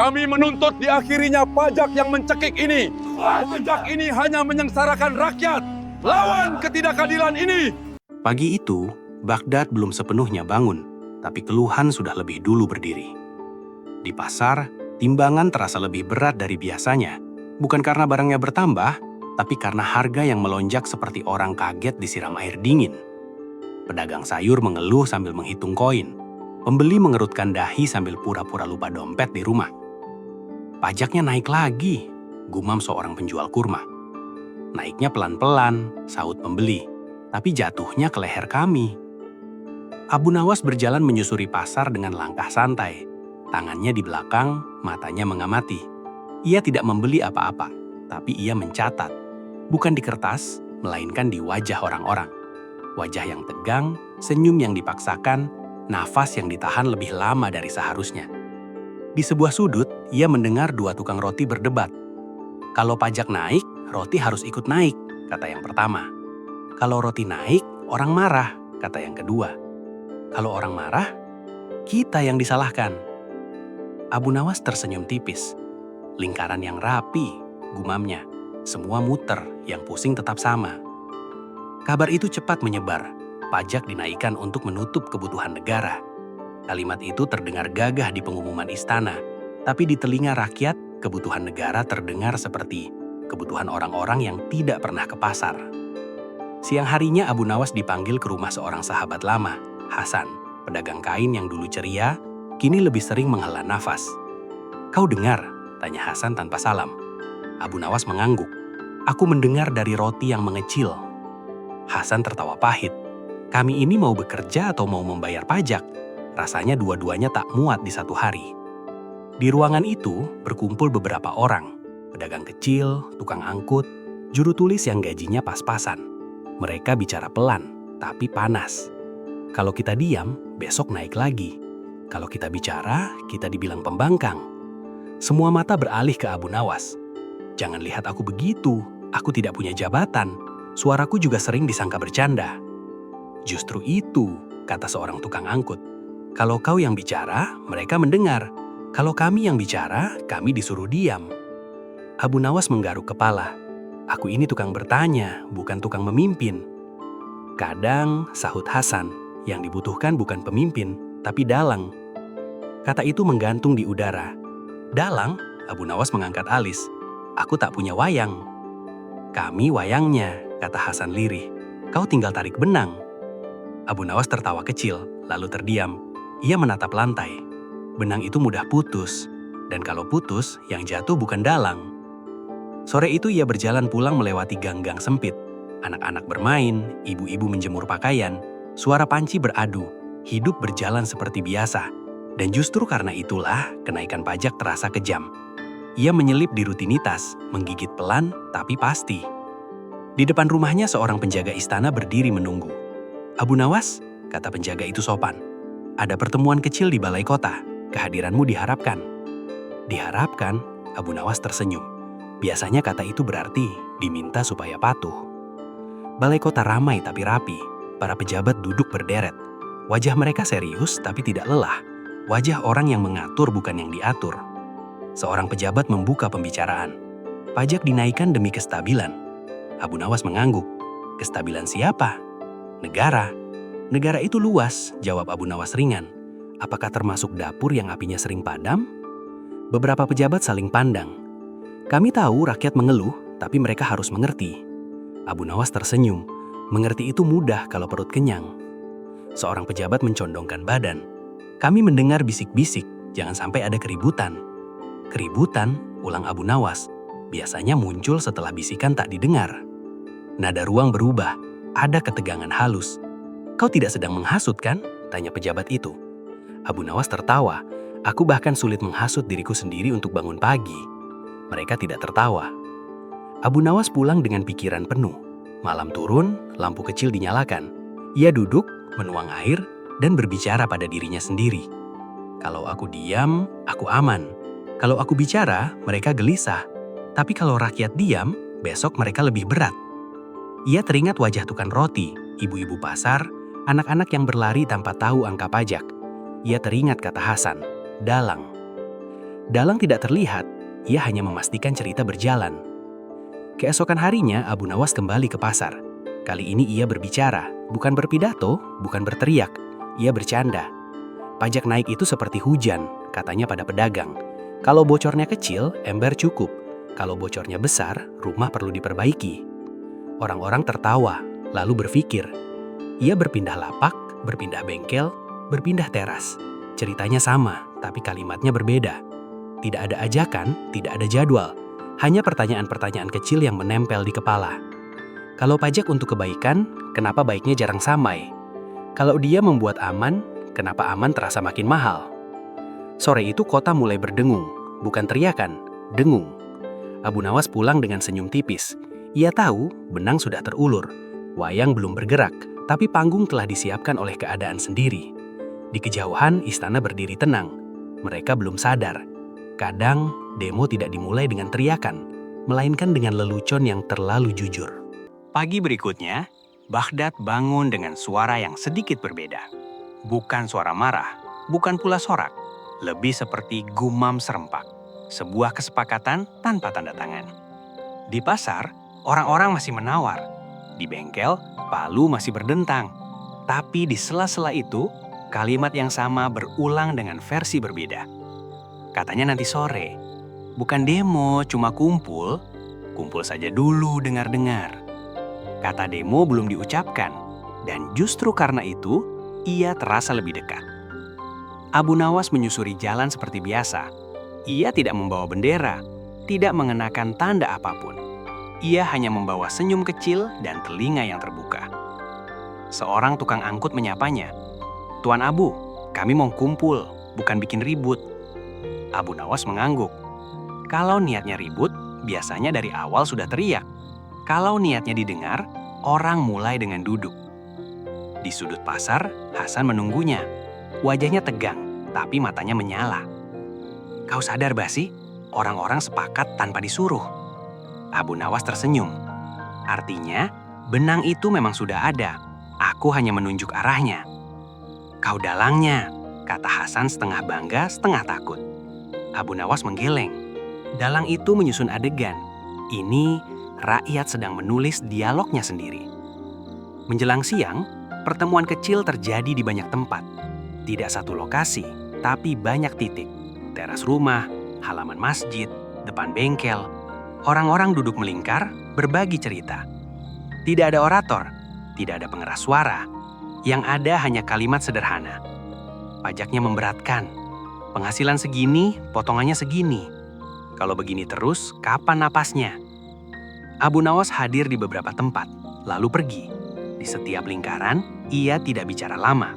Kami menuntut diakhirinya pajak yang mencekik ini. Pajak ini hanya menyengsarakan rakyat. Lawan ketidakadilan ini. Pagi itu, Baghdad belum sepenuhnya bangun, tapi keluhan sudah lebih dulu berdiri. Di pasar, timbangan terasa lebih berat dari biasanya, bukan karena barangnya bertambah, tapi karena harga yang melonjak seperti orang kaget disiram air dingin. Pedagang sayur mengeluh sambil menghitung koin. Pembeli mengerutkan dahi sambil pura-pura lupa dompet di rumah. Pajaknya naik lagi, gumam seorang penjual kurma. Naiknya pelan-pelan, sahut pembeli, tapi jatuhnya ke leher kami. Abu Nawas berjalan menyusuri pasar dengan langkah santai. Tangannya di belakang, matanya mengamati. Ia tidak membeli apa-apa, tapi ia mencatat. Bukan di kertas, melainkan di wajah orang-orang. Wajah yang tegang, senyum yang dipaksakan, nafas yang ditahan lebih lama dari seharusnya. Di sebuah sudut, ia mendengar dua tukang roti berdebat. Kalau pajak naik, roti harus ikut naik, kata yang pertama. Kalau roti naik, orang marah, kata yang kedua. Kalau orang marah, kita yang disalahkan. Abu Nawas tersenyum tipis. Lingkaran yang rapi, gumamnya. Semua muter, yang pusing tetap sama. Kabar itu cepat menyebar. Pajak dinaikkan untuk menutup kebutuhan negara. Kalimat itu terdengar gagah di pengumuman istana, tapi di telinga rakyat, kebutuhan negara terdengar seperti kebutuhan orang-orang yang tidak pernah ke pasar. Siang harinya Abu Nawas dipanggil ke rumah seorang sahabat lama, Hasan, pedagang kain yang dulu ceria, kini lebih sering menghela nafas. "Kau dengar?" tanya Hasan tanpa salam. Abu Nawas mengangguk. "Aku mendengar dari roti yang mengecil." Hasan tertawa pahit. "Kami ini mau bekerja atau mau membayar pajak? Rasanya dua-duanya tak muat di satu hari." Di ruangan itu berkumpul beberapa orang, pedagang kecil, tukang angkut, juru tulis yang gajinya pas-pasan. Mereka bicara pelan, tapi panas. Kalau kita diam, besok naik lagi. Kalau kita bicara, kita dibilang pembangkang. Semua mata beralih ke Abu Nawas. "Jangan lihat aku begitu, aku tidak punya jabatan. Suaraku juga sering disangka bercanda." "Justru itu," kata seorang tukang angkut. "Kalau kau yang bicara, mereka mendengar. Kalau kami yang bicara, kami disuruh diam." Abu Nawas menggaruk kepala. "Aku ini tukang bertanya, bukan tukang memimpin." "Kadang," sahut Hasan, "yang dibutuhkan bukan pemimpin, tapi dalang." Kata itu menggantung di udara. "Dalang?" Abu Nawas mengangkat alis. "Aku tak punya wayang." "Kami wayangnya," kata Hasan lirih. "Kau tinggal tarik benang." Abu Nawas tertawa kecil, lalu terdiam. Ia menatap lantai. Benang itu mudah putus, dan kalau putus, yang jatuh bukan dalang. Sore itu ia berjalan pulang melewati gang-gang sempit. Anak-anak bermain, ibu-ibu menjemur pakaian, suara panci beradu, hidup berjalan seperti biasa. Dan justru karena itulah kenaikan pajak terasa kejam. Ia menyelip di rutinitas, menggigit pelan tapi pasti. Di depan rumahnya seorang penjaga istana berdiri menunggu. "Abu Nawas," kata penjaga itu sopan. "Ada pertemuan kecil di balai kota. Kehadiranmu diharapkan." "Diharapkan?" Abu Nawas tersenyum. Biasanya kata itu berarti diminta supaya patuh. Balai kota ramai tapi rapi. Para pejabat duduk berderet. Wajah mereka serius tapi tidak lelah. Wajah orang yang mengatur bukan yang diatur. Seorang pejabat membuka pembicaraan. "Pajak dinaikkan demi kestabilan." Abu Nawas mengangguk. "Kestabilan siapa?" "Negara." "Negara itu luas," jawab Abu Nawas ringan. "Apakah termasuk dapur yang apinya sering padam?" Beberapa pejabat saling pandang. "Kami tahu rakyat mengeluh, tapi mereka harus mengerti." Abu Nawas tersenyum. Mengerti itu mudah kalau perut kenyang. Seorang pejabat mencondongkan badan. "Kami mendengar bisik-bisik, jangan sampai ada keributan." "Keributan?" ulang Abu Nawas. Biasanya muncul setelah bisikan tak didengar. Nada ruang berubah, ada ketegangan halus. "Kau tidak sedang menghasut kan?" tanya pejabat itu. Abu Nawas tertawa. "Aku bahkan sulit menghasut diriku sendiri untuk bangun pagi." Mereka tidak tertawa. Abu Nawas pulang dengan pikiran penuh. Malam turun, lampu kecil dinyalakan. Ia duduk, menuang air, dan berbicara pada dirinya sendiri. "Kalau aku diam, aku aman. Kalau aku bicara, mereka gelisah. Tapi kalau rakyat diam, besok mereka lebih berat." Ia teringat wajah tukang roti, ibu-ibu pasar, anak-anak yang berlari tanpa tahu angka pajak. Ia teringat kata Hasan, dalang. Dalang tidak terlihat, ia hanya memastikan cerita berjalan. Keesokan harinya, Abu Nawas kembali ke pasar. Kali ini ia berbicara, bukan berpidato, bukan berteriak. Ia bercanda. Pajak naik itu seperti hujan, katanya pada pedagang. Kalau bocornya kecil, ember cukup. Kalau bocornya besar, rumah perlu diperbaiki. Orang-orang tertawa, lalu berpikir. Ia berpindah lapak, berpindah bengkel, berpindah teras. Ceritanya sama, tapi kalimatnya berbeda. Tidak ada ajakan, tidak ada jadwal. Hanya pertanyaan-pertanyaan kecil yang menempel di kepala. Kalau pajak untuk kebaikan, kenapa baiknya jarang samai? Kalau dia membuat aman, kenapa aman terasa makin mahal? Sore itu kota mulai berdengung, bukan teriakan, dengung. Abu Nawas pulang dengan senyum tipis. Ia tahu benang sudah terulur, wayang belum bergerak, tapi panggung telah disiapkan oleh keadaan sendiri. Di kejauhan, istana berdiri tenang. Mereka belum sadar. Kadang, demo tidak dimulai dengan teriakan, melainkan dengan lelucon yang terlalu jujur. Pagi berikutnya, Baghdad bangun dengan suara yang sedikit berbeda. Bukan suara marah, bukan pula sorak. Lebih seperti gumam serempak. Sebuah kesepakatan tanpa tanda tangan. Di pasar, orang-orang masih menawar. Di bengkel, palu masih berdentang. Tapi di sela-sela itu, kalimat yang sama berulang dengan versi berbeda. Katanya nanti sore. Bukan demo, cuma kumpul. Kumpul saja dulu dengar-dengar. Kata demo belum diucapkan. Dan justru karena itu, ia terasa lebih dekat. Abu Nawas menyusuri jalan seperti biasa. Ia tidak membawa bendera, tidak mengenakan tanda apapun. Ia hanya membawa senyum kecil dan telinga yang terbuka. Seorang tukang angkut menyapanya. "Tuan Abu, kami mau kumpul, bukan bikin ribut." Abu Nawas mengangguk. Kalau niatnya ribut, biasanya dari awal sudah teriak. Kalau niatnya didengar, orang mulai dengan duduk. Di sudut pasar, Hasan menunggunya. Wajahnya tegang, tapi matanya menyala. "Kau sadar, Basi? Orang-orang sepakat tanpa disuruh." Abu Nawas tersenyum. "Artinya, benang itu memang sudah ada. Aku hanya menunjuk arahnya." "Kau dalangnya," kata Hasan setengah bangga, setengah takut. Abu Nawas menggeleng. Dalang itu menyusun adegan. Ini rakyat sedang menulis dialognya sendiri. Menjelang siang, pertemuan kecil terjadi di banyak tempat. Tidak satu lokasi, tapi banyak titik. Teras rumah, halaman masjid, depan bengkel. Orang-orang duduk melingkar, berbagi cerita. Tidak ada orator, tidak ada pengeras suara. Yang ada hanya kalimat sederhana. Pajaknya memberatkan. Penghasilan segini, potongannya segini. Kalau begini terus, kapan napasnya? Abu Nawas hadir di beberapa tempat, lalu pergi. Di setiap lingkaran, ia tidak bicara lama.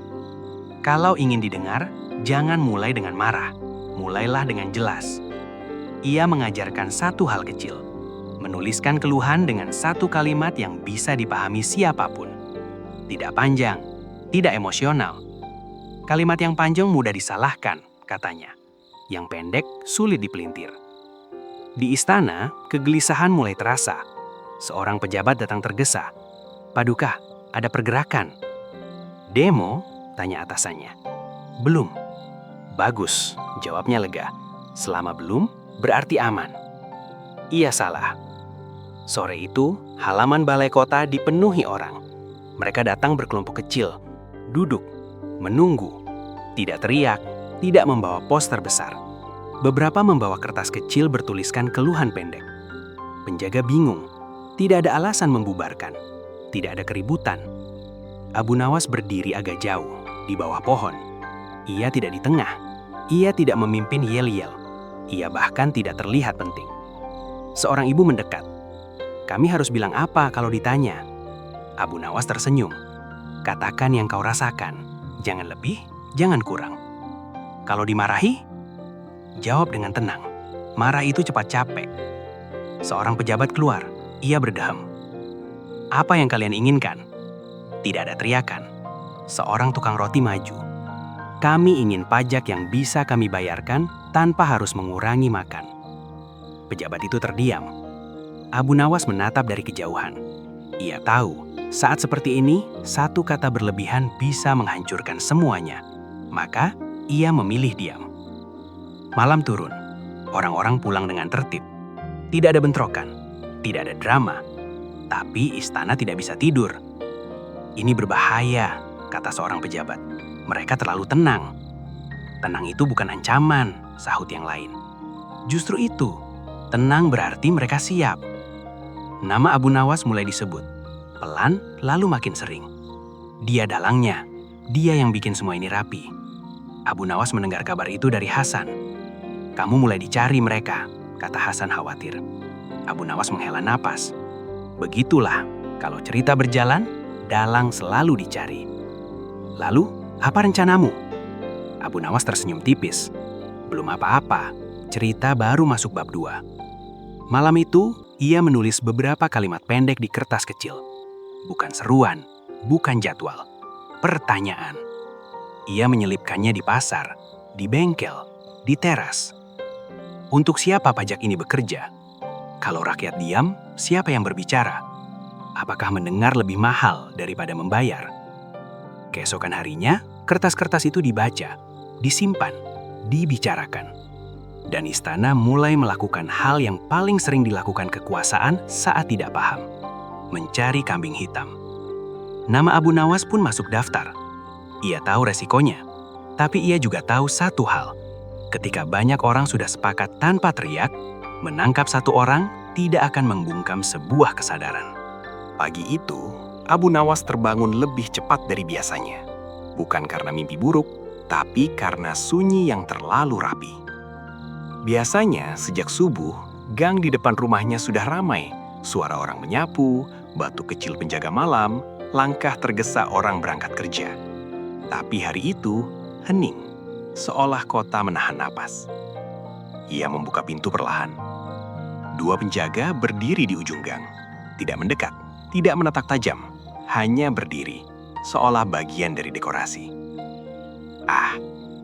Kalau ingin didengar, jangan mulai dengan marah. Mulailah dengan jelas. Ia mengajarkan satu hal kecil. Menuliskan keluhan dengan satu kalimat yang bisa dipahami siapapun. Tidak panjang, tidak emosional. Kalimat yang panjang mudah disalahkan, katanya. Yang pendek sulit dipelintir. Di istana, kegelisahan mulai terasa. Seorang pejabat datang tergesa. "Paduka, ada pergerakan." "Demo?" tanya atasannya. "Belum." "Bagus," jawabnya lega. "Selama belum, berarti aman." Ia salah. Sore itu, halaman balai kota dipenuhi orang. Mereka datang berkelompok kecil, duduk, menunggu. Tidak teriak, tidak membawa poster besar. Beberapa membawa kertas kecil bertuliskan keluhan pendek. Penjaga bingung, tidak ada alasan membubarkan, tidak ada keributan. Abu Nawas berdiri agak jauh, di bawah pohon. Ia tidak di tengah, ia tidak memimpin yel-yel. Ia bahkan tidak terlihat penting. Seorang ibu mendekat. "Kami harus bilang apa kalau ditanya?" Abu Nawas tersenyum. "Katakan yang kau rasakan, jangan lebih, jangan kurang." "Kalau dimarahi?" Jawab dengan tenang. Marah itu cepat capek. Seorang pejabat keluar. Ia berdeham. "Apa yang kalian inginkan?" Tidak ada teriakan. Seorang tukang roti maju. "Kami ingin pajak yang bisa kami bayarkan tanpa harus mengurangi makan." Pejabat itu terdiam. Abu Nawas menatap dari kejauhan. Ia tahu, saat seperti ini, satu kata berlebihan bisa menghancurkan semuanya. Maka, ia memilih diam. Malam turun. Orang-orang pulang dengan tertib. Tidak ada bentrokan, tidak ada drama. Tapi istana tidak bisa tidur. Ini berbahaya, kata seorang pejabat. Mereka terlalu tenang. Tenang itu bukan ancaman, sahut yang lain. Justru itu, tenang berarti mereka siap. Nama Abu Nawas mulai disebut. Pelan, lalu makin sering. Dia dalangnya, dia yang bikin semua ini rapi. Abu Nawas mendengar kabar itu dari Hasan. Kamu mulai dicari mereka, kata Hasan khawatir. Abu Nawas menghela napas. Begitulah, kalau cerita berjalan, dalang selalu dicari. Lalu, apa rencanamu? Abu Nawas tersenyum tipis. Belum apa-apa, cerita baru masuk bab 2. Malam itu, ia menulis beberapa kalimat pendek di kertas kecil. Bukan seruan, bukan jadwal, pertanyaan. Ia menyelipkannya di pasar, di bengkel, di teras. Untuk siapa pajak ini bekerja? Kalau rakyat diam, siapa yang berbicara? Apakah mendengar lebih mahal daripada membayar? Keesokan harinya, kertas-kertas itu dibaca, disimpan, dibicarakan. Dan istana mulai melakukan hal yang paling sering dilakukan kekuasaan saat tidak paham. Mencari kambing hitam. Nama Abu Nawas pun masuk daftar. Ia tahu resikonya, tapi ia juga tahu satu hal. Ketika banyak orang sudah sepakat tanpa teriak, menangkap satu orang tidak akan membungkam sebuah kesadaran. Pagi itu, Abu Nawas terbangun lebih cepat dari biasanya. Bukan karena mimpi buruk, tapi karena sunyi yang terlalu rapi. Biasanya, sejak subuh, gang di depan rumahnya sudah ramai. Suara orang menyapu, batu kecil penjaga malam, langkah tergesa orang berangkat kerja. Tapi hari itu, hening. Seolah kota menahan napas. Ia membuka pintu perlahan. 2 penjaga berdiri di ujung gang. Tidak mendekat, tidak menatap tajam, hanya berdiri, seolah bagian dari dekorasi. Ah,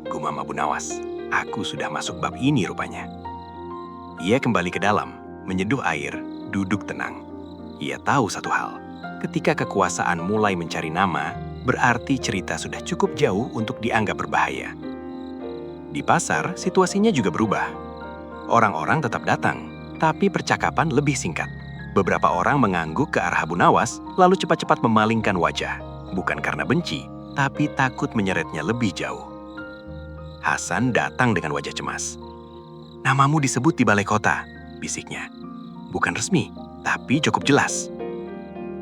gumam Abu Nawas, aku sudah masuk bab ini rupanya. Ia kembali ke dalam, menyeduh air, duduk tenang. Ia tahu satu hal, ketika kekuasaan mulai mencari nama, berarti cerita sudah cukup jauh untuk dianggap berbahaya. Di pasar, situasinya juga berubah. Orang-orang tetap datang, tapi percakapan lebih singkat. Beberapa orang mengangguk ke arah Abu Nawas, lalu cepat-cepat memalingkan wajah. Bukan karena benci, tapi takut menyeretnya lebih jauh. Hasan datang dengan wajah cemas. Namamu disebut di balai kota, bisiknya. Bukan resmi, tapi cukup jelas.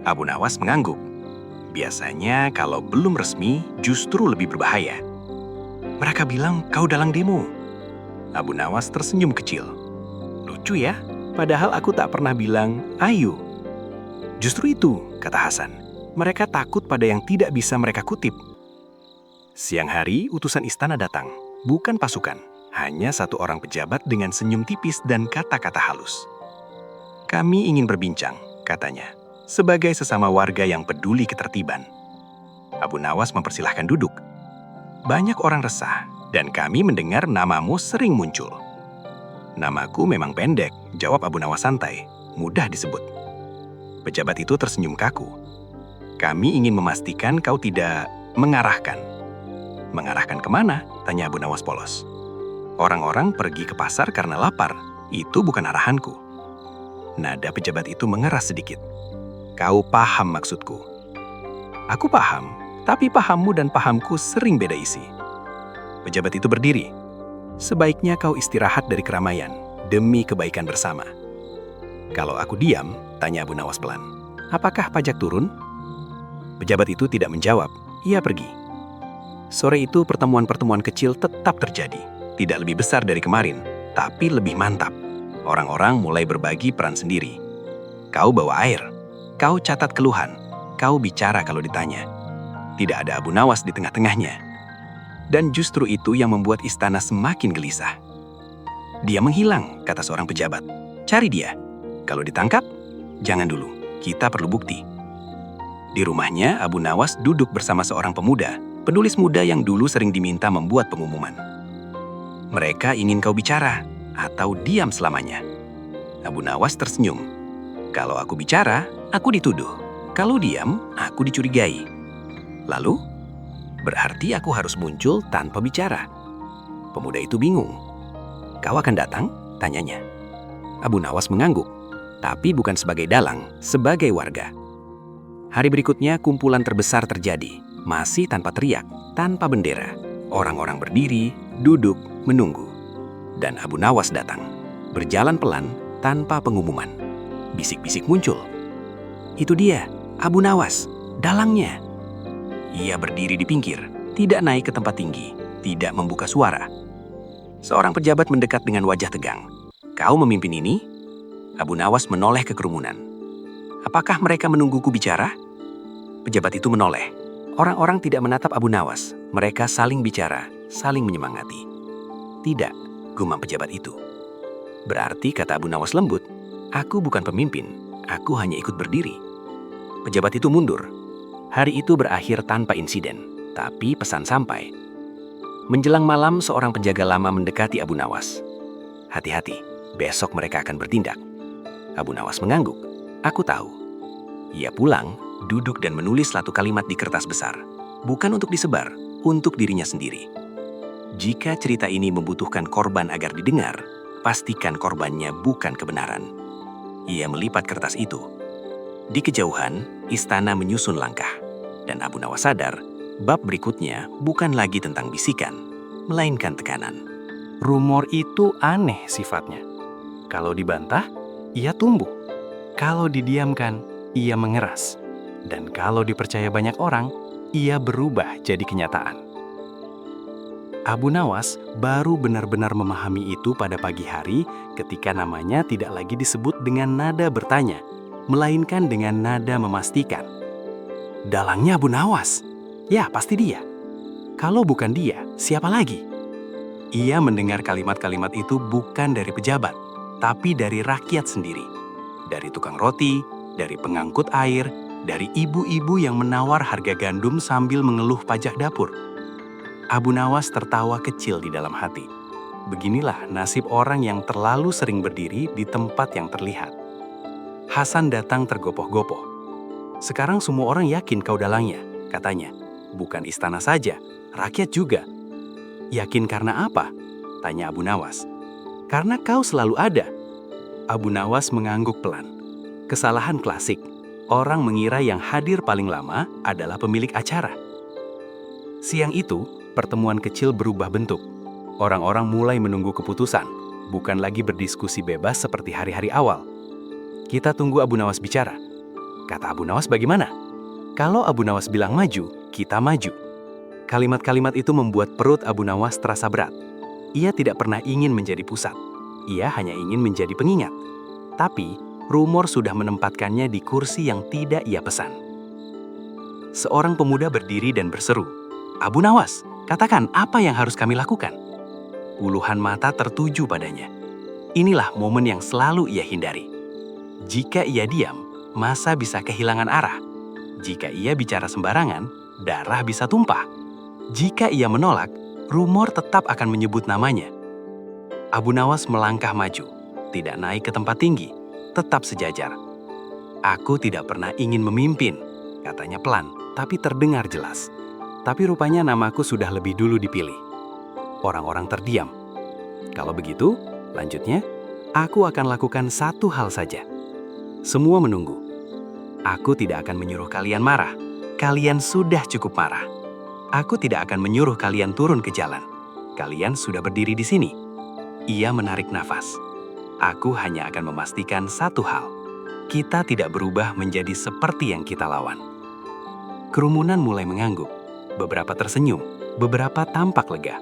Abu Nawas mengangguk. Biasanya kalau belum resmi, justru lebih berbahaya. Mereka bilang kau dalang demo. Abu Nawas tersenyum kecil. Lucu ya, padahal aku tak pernah bilang, ayo. Justru itu, kata Hasan. Mereka takut pada yang tidak bisa mereka kutip. Siang hari, utusan istana datang. Bukan pasukan, hanya satu orang pejabat dengan senyum tipis dan kata-kata halus. Kami ingin berbincang, katanya, sebagai sesama warga yang peduli ketertiban. Abu Nawas mempersilahkan duduk. Banyak orang resah, dan kami mendengar namamu sering muncul. Namaku memang pendek, jawab Abu Nawas santai, mudah disebut. Pejabat itu tersenyum kaku. Kami ingin memastikan kau tidak mengarahkan. Mengarahkan kemana? Tanya Abu Nawas polos. Orang-orang pergi ke pasar karena lapar, itu bukan arahanku. Nada pejabat itu mengeras sedikit. Kau paham maksudku. Aku paham. Tapi pahammu dan pahamku sering beda isi. Pejabat itu berdiri. Sebaiknya kau istirahat dari keramaian, demi kebaikan bersama. Kalau aku diam, tanya Abu Nawas pelan, apakah pajak turun? Pejabat itu tidak menjawab, ia pergi. Sore itu pertemuan-pertemuan kecil tetap terjadi. Tidak lebih besar dari kemarin, tapi lebih mantap. Orang-orang mulai berbagi peran sendiri. Kau bawa air, kau catat keluhan, kau bicara kalau ditanya. Tidak ada Abu Nawas di tengah-tengahnya. Dan justru itu yang membuat istana semakin gelisah. Dia menghilang, kata seorang pejabat. Cari dia. Kalau ditangkap, jangan dulu. Kita perlu bukti. Di rumahnya, Abu Nawas duduk bersama seorang pemuda, penulis muda yang dulu sering diminta membuat pengumuman. Mereka ingin kau bicara, atau diam selamanya. Abu Nawas tersenyum. Kalau aku bicara, aku dituduh. Kalau diam, aku dicurigai. Lalu, berarti aku harus muncul tanpa bicara. Pemuda itu bingung. Kau akan datang? tanyanya. Abu Nawas mengangguk, tapi bukan sebagai dalang, sebagai warga. Hari berikutnya kumpulan terbesar terjadi, masih tanpa teriak, tanpa bendera. Orang-orang berdiri, duduk, menunggu. Dan Abu Nawas datang, berjalan pelan, tanpa pengumuman. Bisik-bisik muncul. Itu dia, Abu Nawas, dalangnya. Ia berdiri di pinggir, tidak naik ke tempat tinggi, tidak membuka suara. Seorang pejabat mendekat dengan wajah tegang. Kau memimpin ini? Abu Nawas menoleh ke kerumunan. Apakah mereka menungguku bicara? Pejabat itu menoleh. Orang-orang tidak menatap Abu Nawas. Mereka saling bicara, saling menyemangati. Tidak, gumam pejabat itu. Berarti, kata Abu Nawas lembut, aku bukan pemimpin, aku hanya ikut berdiri. Pejabat itu mundur. Hari itu berakhir tanpa insiden, tapi pesan sampai. Menjelang malam, seorang penjaga lama mendekati Abu Nawas. Hati-hati, besok mereka akan bertindak. Abu Nawas mengangguk. Aku tahu. Ia pulang, duduk dan menulis satu kalimat di kertas besar. Bukan untuk disebar, untuk dirinya sendiri. Jika cerita ini membutuhkan korban agar didengar, pastikan korbannya bukan kebenaran. Ia melipat kertas itu. Di kejauhan, istana menyusun langkah. Dan Abu Nawas sadar, bab berikutnya bukan lagi tentang bisikan, melainkan tekanan. Rumor itu aneh sifatnya. Kalau dibantah, ia tumbuh. Kalau didiamkan, ia mengeras. Dan kalau dipercaya banyak orang, ia berubah jadi kenyataan. Abu Nawas baru benar-benar memahami itu pada pagi hari ketika namanya tidak lagi disebut dengan nada bertanya, melainkan dengan nada memastikan. Dalangnya Abu Nawas. Ya, pasti dia. Kalau bukan dia, siapa lagi? Ia mendengar kalimat-kalimat itu bukan dari pejabat, tapi dari rakyat sendiri. Dari tukang roti, dari pengangkut air, dari ibu-ibu yang menawar harga gandum sambil mengeluh pajak dapur. Abu Nawas tertawa kecil di dalam hati. Beginilah nasib orang yang terlalu sering berdiri di tempat yang terlihat. Hasan datang tergopoh-gopoh. Sekarang semua orang yakin kau dalangnya, katanya. Bukan istana saja, rakyat juga. Yakin karena apa? Tanya Abu Nawas. Karena kau selalu ada. Abu Nawas mengangguk pelan. Kesalahan klasik. Orang mengira yang hadir paling lama adalah pemilik acara. Siang itu, pertemuan kecil berubah bentuk. Orang-orang mulai menunggu keputusan, bukan lagi berdiskusi bebas seperti hari-hari awal. Kita tunggu Abu Nawas bicara. Kata Abu Nawas bagaimana? Kalau Abu Nawas bilang maju, kita maju. Kalimat-kalimat itu membuat perut Abu Nawas terasa berat. Ia tidak pernah ingin menjadi pusat. Ia hanya ingin menjadi pengingat. Tapi, rumor sudah menempatkannya di kursi yang tidak ia pesan. Seorang pemuda berdiri dan berseru, Abu Nawas, katakan apa yang harus kami lakukan? Puluhan mata tertuju padanya. Inilah momen yang selalu ia hindari. Jika ia diam, masa bisa kehilangan arah. Jika ia bicara sembarangan, darah bisa tumpah. Jika ia menolak, rumor tetap akan menyebut namanya. Abu Nawas melangkah maju, tidak naik ke tempat tinggi, tetap sejajar. Aku tidak pernah ingin memimpin, katanya pelan, tapi terdengar jelas. Tapi rupanya namaku sudah lebih dulu dipilih. Orang-orang terdiam. Kalau begitu, lanjutnya, aku akan lakukan satu hal saja. Semua menunggu. Aku tidak akan menyuruh kalian marah. Kalian sudah cukup marah. Aku tidak akan menyuruh kalian turun ke jalan. Kalian sudah berdiri di sini. Ia menarik nafas. Aku hanya akan memastikan satu hal. Kita tidak berubah menjadi seperti yang kita lawan. Kerumunan mulai mengangguk. Beberapa tersenyum, beberapa tampak lega.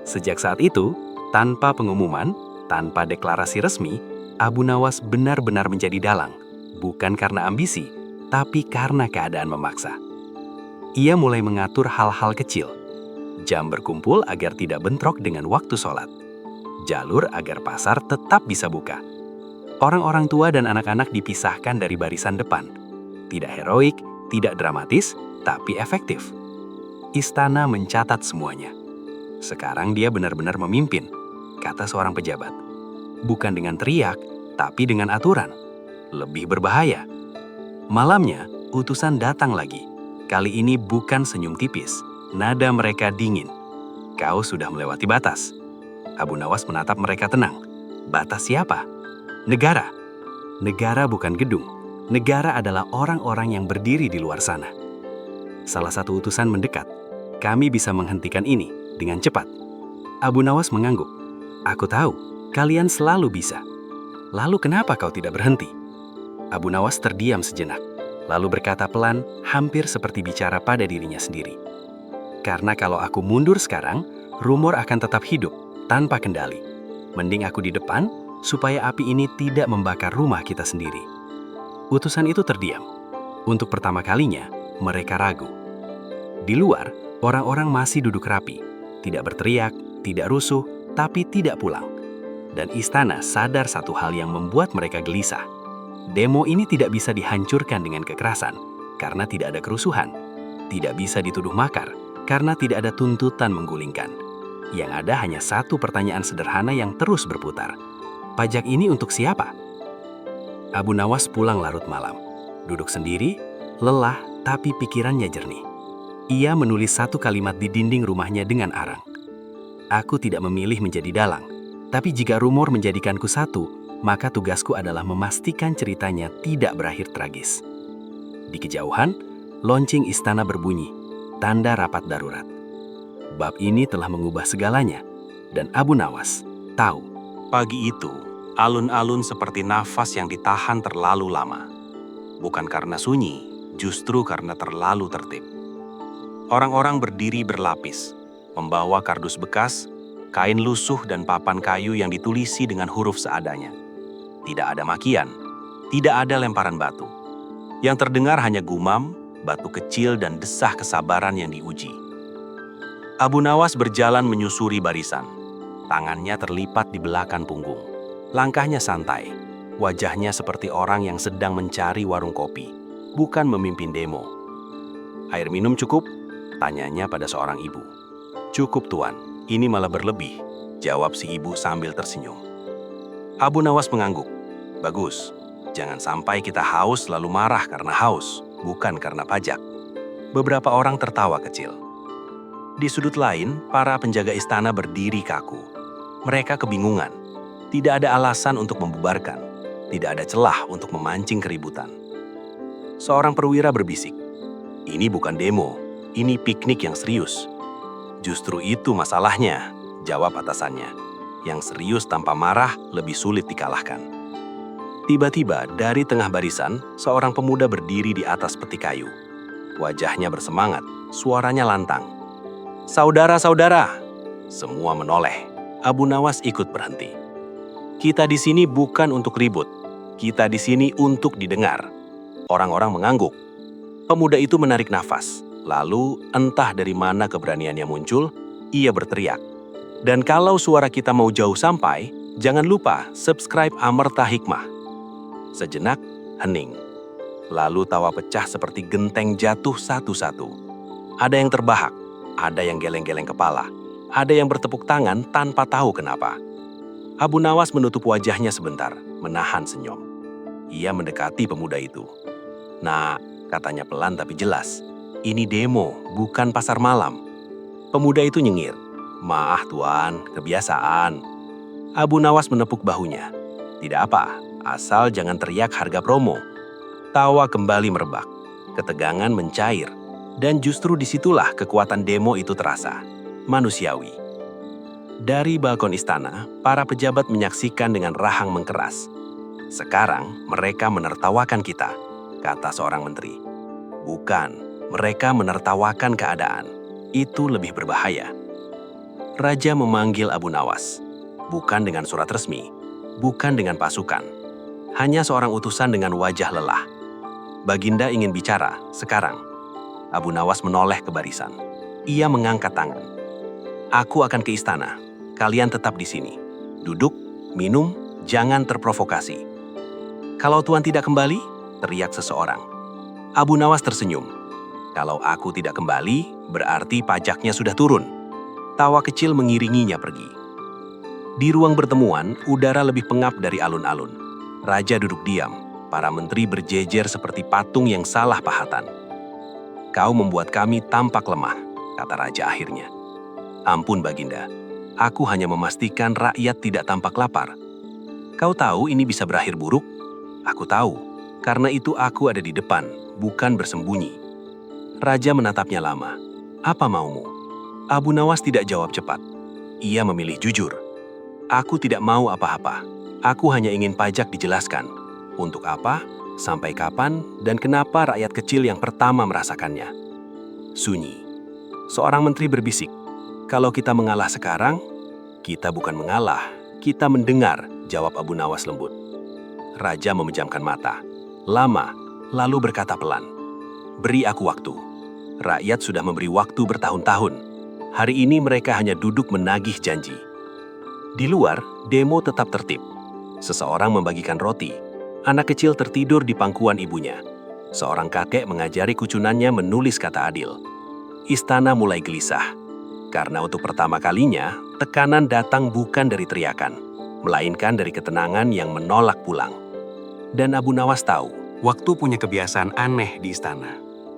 Sejak saat itu, tanpa pengumuman, tanpa deklarasi resmi, Abu Nawas benar-benar menjadi dalang. Bukan karena ambisi, tapi karena keadaan memaksa. Ia mulai mengatur hal-hal kecil. Jam berkumpul agar tidak bentrok dengan waktu sholat. Jalur agar pasar tetap bisa buka. Orang-orang tua dan anak-anak dipisahkan dari barisan depan. Tidak heroik, tidak dramatis, tapi efektif. Istana mencatat semuanya. Sekarang dia benar-benar memimpin, kata seorang pejabat. Bukan dengan teriak, tapi dengan aturan. Lebih berbahaya. Malamnya, utusan datang lagi. Kali ini bukan senyum tipis. Nada mereka dingin. Kau sudah melewati batas. Abu Nawas menatap mereka tenang. Batas siapa? Negara. Negara bukan gedung. Negara adalah orang-orang yang berdiri di luar sana. Salah satu utusan mendekat. Kami bisa menghentikan ini dengan cepat. Abu Nawas mengangguk. Aku tahu, kalian selalu bisa. Lalu kenapa kau tidak berhenti? Abu Nawas terdiam sejenak, lalu berkata pelan, hampir seperti bicara pada dirinya sendiri. Karena kalau aku mundur sekarang, rumor akan tetap hidup, tanpa kendali. Mending aku di depan, supaya api ini tidak membakar rumah kita sendiri. Utusan itu terdiam. Untuk pertama kalinya, mereka ragu. Di luar, orang-orang masih duduk rapi, tidak berteriak, tidak rusuh, tapi tidak pulang. Dan istana sadar satu hal yang membuat mereka gelisah. Demo ini tidak bisa dihancurkan dengan kekerasan, karena tidak ada kerusuhan. Tidak bisa dituduh makar, karena tidak ada tuntutan menggulingkan. Yang ada hanya satu pertanyaan sederhana yang terus berputar. Pajak ini untuk siapa? Abu Nawas pulang larut malam. Duduk sendiri, lelah, tapi pikirannya jernih. Ia menulis satu kalimat di dinding rumahnya dengan arang. Aku tidak memilih menjadi dalang, tapi jika rumor menjadikanku satu, maka tugasku adalah memastikan ceritanya tidak berakhir tragis. Di kejauhan, lonceng istana berbunyi, tanda rapat darurat. Bab ini telah mengubah segalanya, dan Abu Nawas tahu. Pagi itu, alun-alun seperti nafas yang ditahan terlalu lama. Bukan karena sunyi, justru karena terlalu tertib. Orang-orang berdiri berlapis, membawa kardus bekas, kain lusuh dan papan kayu yang ditulisi dengan huruf seadanya. Tidak ada makian, tidak ada lemparan batu. Yang terdengar hanya gumam, batu kecil dan desah kesabaran yang diuji. Abu Nawas berjalan menyusuri barisan. Tangannya terlipat di belakang punggung. Langkahnya santai, wajahnya seperti orang yang sedang mencari warung kopi, bukan memimpin demo. Air minum cukup? Tanyanya pada seorang ibu. Cukup tuan, ini malah berlebih, jawab si ibu sambil tersenyum. Abu Nawas mengangguk. Bagus, jangan sampai kita haus lalu marah karena haus, bukan karena pajak. Beberapa orang tertawa kecil. Di sudut lain, para penjaga istana berdiri kaku. Mereka kebingungan. Tidak ada alasan untuk membubarkan. Tidak ada celah untuk memancing keributan. Seorang perwira berbisik. Ini bukan demo. Ini piknik yang serius. Justru itu masalahnya, jawab atasannya. Yang serius tanpa marah lebih sulit dikalahkan. Tiba-tiba dari tengah barisan, seorang pemuda berdiri di atas peti kayu. Wajahnya bersemangat, suaranya lantang. Saudara-saudara! Semua menoleh. Abu Nawas ikut berhenti. Kita di sini bukan untuk ribut. Kita di sini untuk didengar. Orang-orang mengangguk. Pemuda itu menarik nafas. Lalu, entah dari mana keberaniannya muncul, ia berteriak. Dan kalau suara kita mau jauh sampai, jangan lupa subscribe Amerta Hikmah. Sejenak, hening. Lalu tawa pecah seperti genteng jatuh satu-satu. Ada yang terbahak, ada yang geleng-geleng kepala, ada yang bertepuk tangan tanpa tahu kenapa. Abu Nawas menutup wajahnya sebentar, menahan senyum. Ia mendekati pemuda itu. Nah, katanya pelan tapi jelas. Ini demo, bukan pasar malam. Pemuda itu nyengir. Maaf tuan, kebiasaan. Abu Nawas menepuk bahunya. Tidak apa, asal jangan teriak harga promo. Tawa kembali merebak. Ketegangan mencair. Dan justru disitulah kekuatan demo itu terasa. Manusiawi. Dari balkon istana, para pejabat menyaksikan dengan rahang mengkeras. Sekarang mereka menertawakan kita, kata seorang menteri. Bukan. Mereka menertawakan keadaan. Itu lebih berbahaya. Raja memanggil Abu Nawas. Bukan dengan surat resmi. Bukan dengan pasukan. Hanya seorang utusan dengan wajah lelah. Baginda ingin bicara, sekarang. Abu Nawas menoleh ke barisan. Ia mengangkat tangan. Aku akan ke istana. Kalian tetap di sini. Duduk, minum, jangan terprovokasi. Kalau tuan tidak kembali, teriak seseorang. Abu Nawas tersenyum. Kalau aku tidak kembali, berarti pajaknya sudah turun. Tawa kecil mengiringinya pergi. Di ruang pertemuan, udara lebih pengap dari alun-alun. Raja duduk diam, para menteri berjejer seperti patung yang salah pahatan. Kau membuat kami tampak lemah, kata raja akhirnya. Ampun Baginda, aku hanya memastikan rakyat tidak tampak lapar. Kau tahu ini bisa berakhir buruk? Aku tahu, karena itu aku ada di depan, bukan bersembunyi. Raja menatapnya lama. Apa maumu? Abu Nawas tidak jawab cepat. Ia memilih jujur. Aku tidak mau apa-apa. Aku hanya ingin pajak dijelaskan. Untuk apa, sampai kapan, dan kenapa rakyat kecil yang pertama merasakannya. Sunyi. Seorang menteri berbisik. Kalau kita mengalah sekarang, kita bukan mengalah, kita mendengar, jawab Abu Nawas lembut. Raja memejamkan mata. Lama, lalu berkata pelan. Beri aku waktu. Rakyat sudah memberi waktu bertahun-tahun. Hari ini mereka hanya duduk menagih janji. Di luar, demo tetap tertib. Seseorang membagikan roti. Anak kecil tertidur di pangkuan ibunya. Seorang kakek mengajari kucunannya menulis kata adil. Istana mulai gelisah. Karena untuk pertama kalinya, tekanan datang bukan dari teriakan, melainkan dari ketenangan yang menolak pulang. Dan Abu Nawas tahu, waktu punya kebiasaan aneh di istana.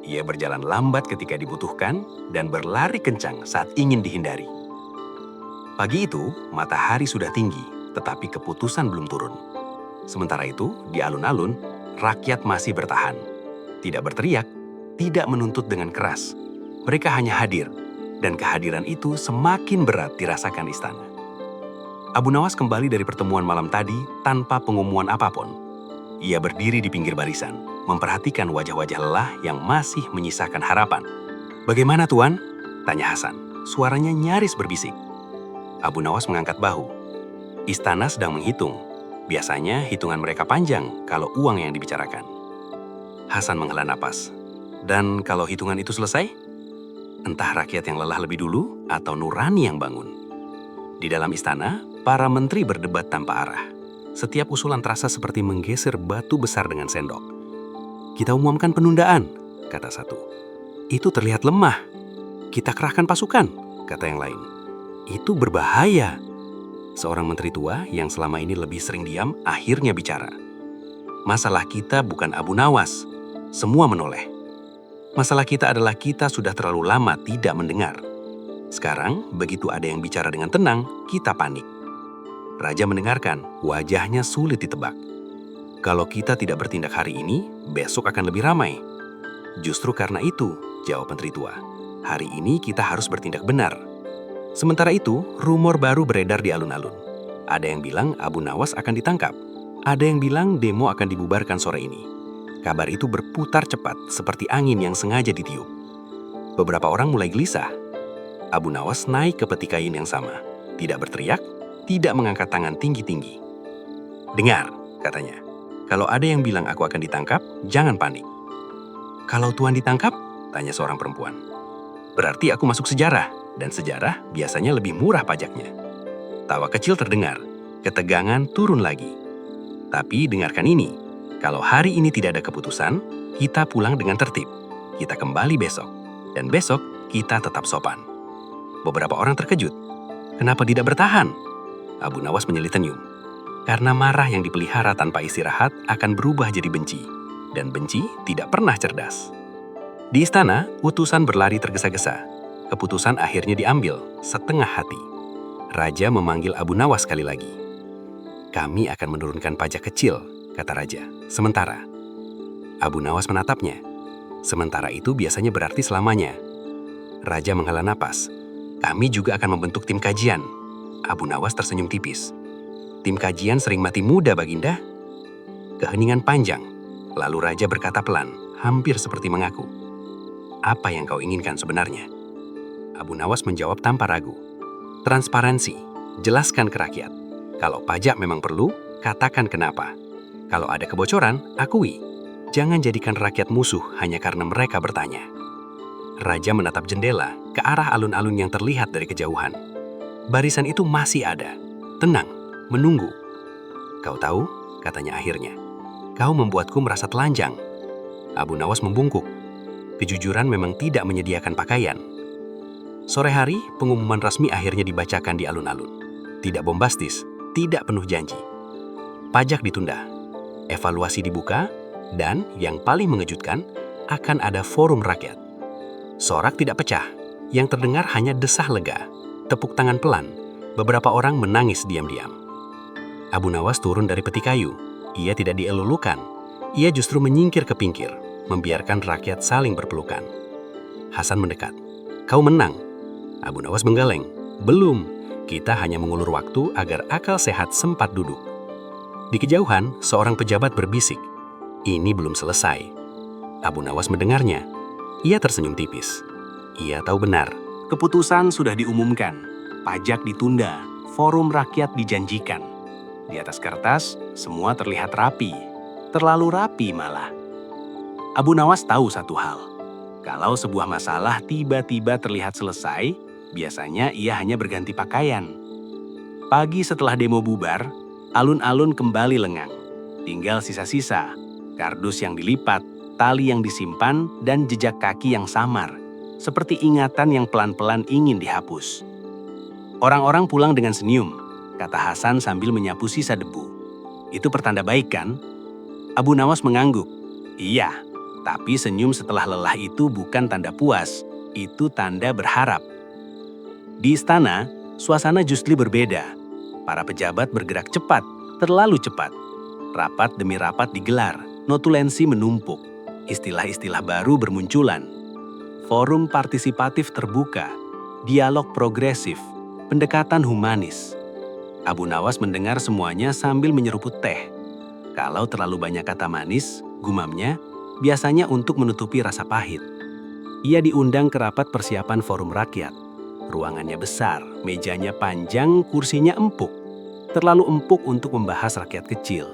Ia berjalan lambat ketika dibutuhkan dan berlari kencang saat ingin dihindari. Pagi itu, matahari sudah tinggi, tetapi keputusan belum turun. Sementara itu, di alun-alun, rakyat masih bertahan. Tidak berteriak, tidak menuntut dengan keras. Mereka hanya hadir, dan kehadiran itu semakin berat dirasakan istana. Abu Nawas kembali dari pertemuan malam tadi tanpa pengumuman apapun. Ia berdiri di pinggir barisan, memperhatikan wajah-wajah lelah yang masih menyisakan harapan. "Bagaimana, Tuan?" tanya Hasan. Suaranya nyaris berbisik. Abu Nawas mengangkat bahu. Istana sedang menghitung. Biasanya hitungan mereka panjang kalau uang yang dibicarakan. Hasan menghela napas. Dan kalau hitungan itu selesai? Entah rakyat yang lelah lebih dulu atau nurani yang bangun. Di dalam istana, para menteri berdebat tanpa arah. Setiap usulan terasa seperti menggeser batu besar dengan sendok. "Kita umumkan penundaan," kata satu. "Itu terlihat lemah." "Kita kerahkan pasukan," kata yang lain. "Itu berbahaya." Seorang menteri tua yang selama ini lebih sering diam akhirnya bicara. "Masalah kita bukan Abu Nawas." Semua menoleh. "Masalah kita adalah kita sudah terlalu lama tidak mendengar. Sekarang, begitu ada yang bicara dengan tenang, kita panik." Raja mendengarkan, wajahnya sulit ditebak. "Kalau kita tidak bertindak hari ini, besok akan lebih ramai." "Justru karena itu," jawab menteri tua, "hari ini kita harus bertindak benar." Sementara itu, rumor baru beredar di alun-alun. Ada yang bilang Abu Nawas akan ditangkap. Ada yang bilang demo akan dibubarkan sore ini. Kabar itu berputar cepat seperti angin yang sengaja ditiup. Beberapa orang mulai gelisah. Abu Nawas naik ke peti kain yang sama. Tidak berteriak, tidak mengangkat tangan tinggi-tinggi. "Dengar," katanya. "Kalau ada yang bilang aku akan ditangkap, jangan panik." "Kalau Tuan ditangkap?" tanya seorang perempuan. "Berarti aku masuk sejarah, dan sejarah biasanya lebih murah pajaknya." Tawa kecil terdengar, ketegangan turun lagi. "Tapi dengarkan ini, kalau hari ini tidak ada keputusan, kita pulang dengan tertib. Kita kembali besok, dan besok kita tetap sopan." Beberapa orang terkejut. "Kenapa tidak bertahan?" Abu Nawas menyeli tenyum. "Karena marah yang dipelihara tanpa istirahat akan berubah jadi benci, dan benci tidak pernah cerdas." Di istana, utusan berlari tergesa-gesa. Keputusan akhirnya diambil, setengah hati. Raja memanggil Abu Nawas sekali lagi. "Kami akan menurunkan pajak kecil," kata Raja. "Sementara." Abu Nawas menatapnya. "Sementara itu biasanya berarti selamanya." Raja menghela napas. "Kami juga akan membentuk tim kajian." Abu Nawas tersenyum tipis. "Tim kajian sering mati muda, Baginda." Keheningan panjang. Lalu Raja berkata pelan, hampir seperti mengaku. "Apa yang kau inginkan sebenarnya?" Abu Nawas menjawab tanpa ragu. "Transparansi. Jelaskan ke rakyat. Kalau pajak memang perlu, katakan kenapa. Kalau ada kebocoran, akui. Jangan jadikan rakyat musuh hanya karena mereka bertanya." Raja menatap jendela ke arah alun-alun yang terlihat dari kejauhan. Barisan itu masih ada, tenang, menunggu. "Kau tahu," katanya akhirnya, "kau membuatku merasa telanjang." Abu Nawas membungkuk. Kejujuran memang tidak menyediakan pakaian. Sore hari, pengumuman resmi akhirnya dibacakan di alun-alun. Tidak bombastis, tidak penuh janji. Pajak ditunda, evaluasi dibuka, dan yang paling mengejutkan, akan ada forum rakyat. Sorak tidak pecah, yang terdengar hanya desah lega. Tepuk tangan pelan, beberapa orang menangis diam-diam. Abu Nawas turun dari peti kayu. Ia tidak dielulukan. Ia justru menyingkir ke pinggir, membiarkan rakyat saling berpelukan. Hasan mendekat. "Kau menang." Abu Nawas menggeleng. "Belum. Kita hanya mengulur waktu agar akal sehat sempat duduk." Di kejauhan, seorang pejabat berbisik, "Ini belum selesai." Abu Nawas mendengarnya. Ia tersenyum tipis. Ia tahu benar. Keputusan sudah diumumkan. Pajak ditunda. Forum rakyat dijanjikan. Di atas kertas, semua terlihat rapi. Terlalu rapi malah. Abu Nawas tahu satu hal. Kalau sebuah masalah tiba-tiba terlihat selesai, biasanya ia hanya berganti pakaian. Pagi setelah demo bubar, alun-alun kembali lengang. Tinggal sisa-sisa, kardus yang dilipat, tali yang disimpan, dan jejak kaki yang samar, seperti ingatan yang pelan-pelan ingin dihapus. Orang-orang pulang dengan senyum, kata Hasan sambil menyapu sisa debu. "Itu pertanda baik kan?" Abu Nawas mengangguk. "Iya, tapi senyum setelah lelah itu bukan tanda puas, itu tanda berharap." Di istana, suasana justru berbeda. Para pejabat bergerak cepat, terlalu cepat. Rapat demi rapat digelar, notulensi menumpuk. Istilah-istilah baru bermunculan. Forum partisipatif terbuka, dialog progresif, pendekatan humanis. Abu Nawas mendengar semuanya sambil menyeruput teh. Kalau terlalu banyak kata manis, gumamnya, biasanya untuk menutupi rasa pahit. Ia diundang ke rapat persiapan forum rakyat. Ruangannya besar, mejanya panjang, kursinya empuk. Terlalu empuk untuk membahas rakyat kecil.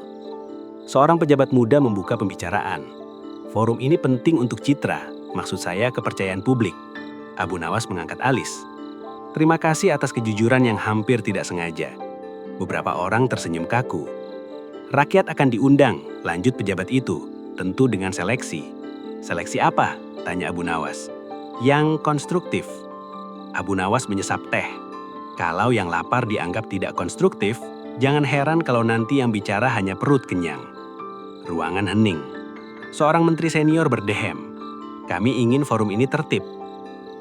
Seorang pejabat muda membuka pembicaraan. "Forum ini penting untuk citra, maksud saya kepercayaan publik." Abu Nawas mengangkat alis. "Terima kasih atas kejujuran yang hampir tidak sengaja." Beberapa orang tersenyum kaku. "Rakyat akan diundang," lanjut pejabat itu, "tentu dengan seleksi." "Seleksi apa?" tanya Abu Nawas. "Yang konstruktif." Abu Nawas menyesap teh. Kalau yang lapar dianggap tidak konstruktif, jangan heran kalau nanti yang bicara hanya perut kenyang. Ruangan hening. Seorang menteri senior berdehem. "Kami ingin forum ini tertib."